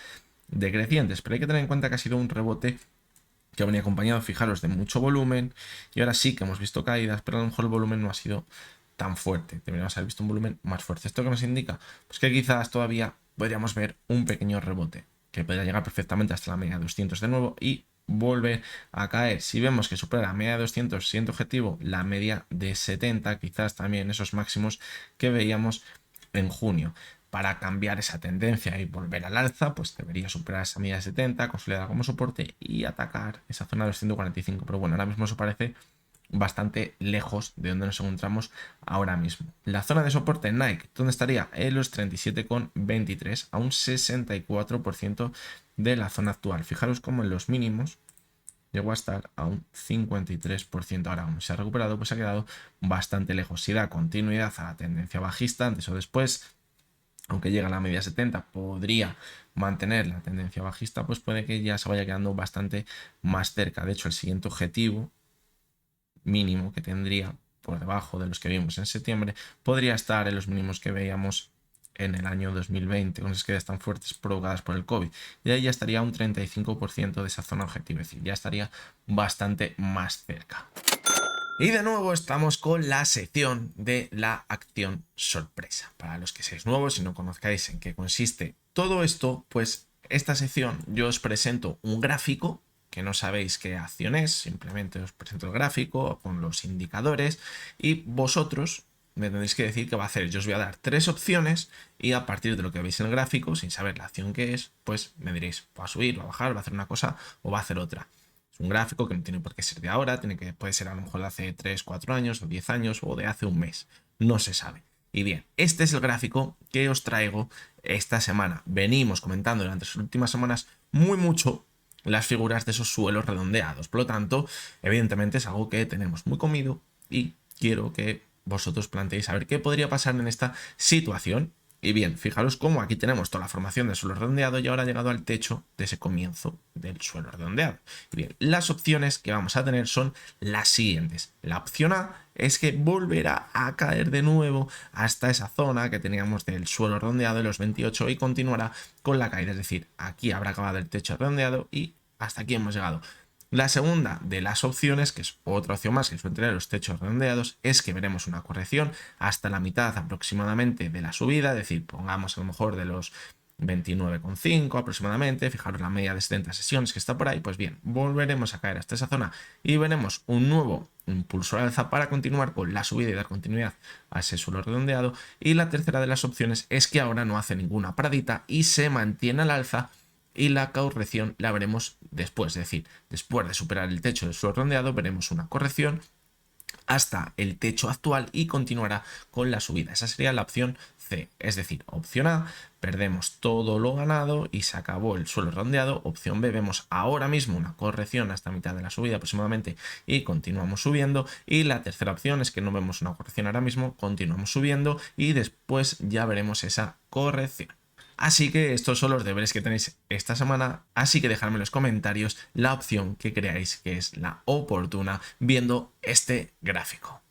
[SPEAKER 1] decrecientes. Pero hay que tener en cuenta que ha sido un rebote que venía acompañado, fijaros, de mucho volumen y ahora sí que hemos visto caídas, pero a lo mejor el volumen no ha sido tan fuerte. Deberíamos haber visto un volumen más fuerte. ¿Esto qué nos indica? Pues que quizás todavía podríamos ver un pequeño rebote que podría llegar perfectamente hasta la media de 200 de nuevo y volver a caer. Si vemos que supera la media de 200, siguiente objetivo, la media de 70, quizás también esos máximos que veíamos en junio. Para cambiar esa tendencia y volver al alza, pues debería superar esa media de 70, consolidar como soporte y atacar esa zona de los 145. Pero bueno, ahora mismo eso parece bastante lejos de donde nos encontramos ahora mismo. La zona de soporte en Nike, ¿dónde estaría? En los 37,23, a un 64% de la zona actual. Fijaros cómo en los mínimos llegó a estar a un 53%. Ahora, aún se ha recuperado, pues ha quedado bastante lejos. Si da continuidad a la tendencia bajista, antes o después, aunque llega a la media 70, podría mantener la tendencia bajista, pues puede que ya se vaya quedando bastante más cerca. De hecho, el siguiente objetivo mínimo que tendría por debajo de los que vimos en septiembre podría estar en los mínimos que veíamos en el año 2020 con esas caídas tan fuertes provocadas por el COVID, y ahí ya estaría un 35% de esa zona objetivo, es decir, ya estaría bastante más cerca. Y de nuevo estamos con la sección de la acción sorpresa. Para los que seáis nuevos y no conozcáis en qué consiste todo esto, pues esta sección yo os presento un gráfico que no sabéis qué acción es, simplemente os presento el gráfico con los indicadores y vosotros me tendréis que decir qué va a hacer. Yo os voy a dar 3 opciones y a partir de lo que veis en el gráfico, sin saber la acción que es, pues me diréis, va a subir, va a bajar, va a hacer una cosa o va a hacer otra. Es un gráfico que no tiene por qué ser de ahora, puede ser a lo mejor de hace 3, 4 años o 10 años o de hace un mes. No se sabe. Y bien, este es el gráfico que os traigo esta semana. Venimos comentando durante las últimas semanas mucho las figuras de esos suelos redondeados. Por lo tanto, evidentemente es algo que tenemos muy comido y quiero que vosotros planteéis a ver qué podría pasar en esta situación. Y bien, fijaros cómo aquí tenemos toda la formación del suelo redondeado y ahora ha llegado al techo de ese comienzo del suelo redondeado. Y bien, las opciones que vamos a tener son las siguientes. La opción A es que volverá a caer de nuevo hasta esa zona que teníamos del suelo redondeado de los 28 y continuará con la caída. Es decir, aquí habrá acabado el techo redondeado y hasta aquí hemos llegado. La segunda de las opciones, que es otra opción más que suelen tener los techos redondeados, es que veremos una corrección hasta la mitad aproximadamente de la subida, es decir, pongamos a lo mejor de los 29,5 aproximadamente, fijaros la media de 70 sesiones que está por ahí, pues bien, volveremos a caer hasta esa zona y veremos un nuevo impulso al alza para continuar con la subida y dar continuidad a ese suelo redondeado. Y la tercera de las opciones es que ahora no hace ninguna paradita y se mantiene al alza, y la corrección la veremos después, es decir, después de superar el techo del suelo redondeado veremos una corrección hasta el techo actual y continuará con la subida. Esa sería la opción C, es decir, opción A, perdemos todo lo ganado y se acabó el suelo redondeado. Opción B, vemos ahora mismo una corrección hasta mitad de la subida aproximadamente y continuamos subiendo. Y la tercera opción es que no vemos una corrección ahora mismo, continuamos subiendo y después ya veremos esa corrección. Así que estos son los deberes que tenéis esta semana, así que dejadme en los comentarios la opción que creáis que es la oportuna viendo este gráfico.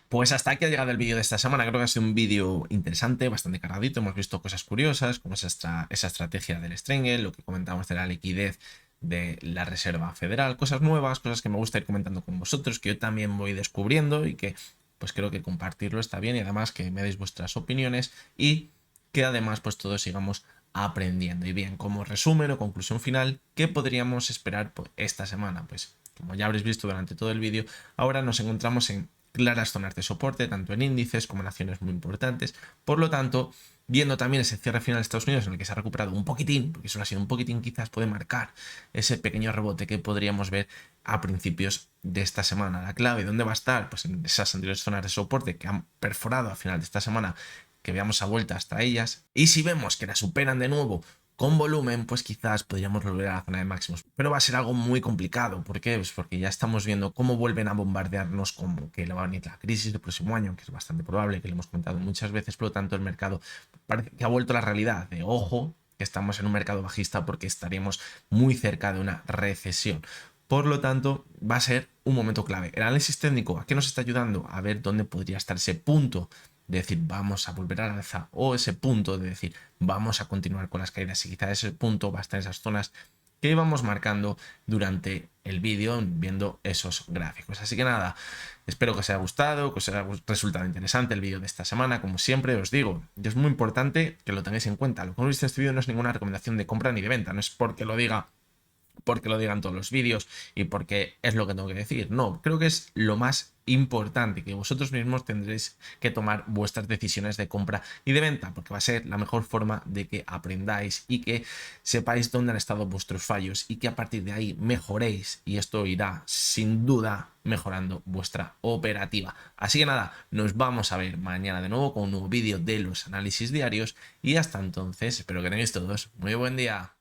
[SPEAKER 1] Pues hasta aquí ha llegado el vídeo de esta semana. Creo que ha sido un vídeo interesante, bastante cargadito. Hemos visto cosas curiosas, como esa estrategia del Strangle, lo que comentamos de la liquidez de la Reserva Federal, cosas nuevas, cosas que me gusta ir comentando con vosotros, que yo también voy descubriendo y que pues creo que compartirlo está bien, y además que me deis vuestras opiniones y que además pues todos sigamos aprendiendo. Y bien, como resumen o conclusión final, ¿qué podríamos esperar pues, esta semana? Pues como ya habréis visto durante todo el vídeo, ahora nos encontramos en claras zonas de soporte, tanto en índices como en acciones muy importantes. Por lo tanto, viendo también ese cierre final de Estados Unidos en el que se ha recuperado un poquitín, porque solo ha sido un poquitín, quizás puede marcar ese pequeño rebote que podríamos ver a principios de esta semana. La clave, ¿dónde va a estar? Pues en esas anteriores zonas de soporte que han perforado a final de esta semana, que veamos a vuelta hasta ellas, y si vemos que la superan de nuevo con volumen, pues quizás podríamos volver a la zona de máximos, pero va a ser algo muy complicado. ¿Por qué? Pues porque ya estamos viendo cómo vuelven a bombardearnos, como que le va a venir la crisis del próximo año, que es bastante probable, que lo hemos comentado muchas veces. Por lo tanto, el mercado parece que ha vuelto a la realidad de ojo, que estamos en un mercado bajista porque estaríamos muy cerca de una recesión. Por lo tanto, va a ser un momento clave. El análisis técnico, ¿a qué nos está ayudando? A ver dónde podría estar ese punto de decir vamos a volver a la alza, o ese punto de decir vamos a continuar con las caídas, y quizá ese punto va a estar en esas zonas que íbamos marcando durante el vídeo viendo esos gráficos. Así que nada, espero que os haya gustado, que os haya resultado interesante el vídeo de esta semana. Como siempre os digo, y es muy importante que lo tengáis en cuenta, lo que hemos visto en este vídeo no es ninguna recomendación de compra ni de venta, no es porque lo digan todos los vídeos y porque es lo que tengo que decir. No, creo que es lo más importante, que vosotros mismos tendréis que tomar vuestras decisiones de compra y de venta, porque va a ser la mejor forma de que aprendáis y que sepáis dónde han estado vuestros fallos y que a partir de ahí mejoréis, y esto irá sin duda mejorando vuestra operativa. Así que nada, nos vamos a ver mañana de nuevo con un nuevo vídeo de los análisis diarios, y hasta entonces espero que tengáis todos muy buen día.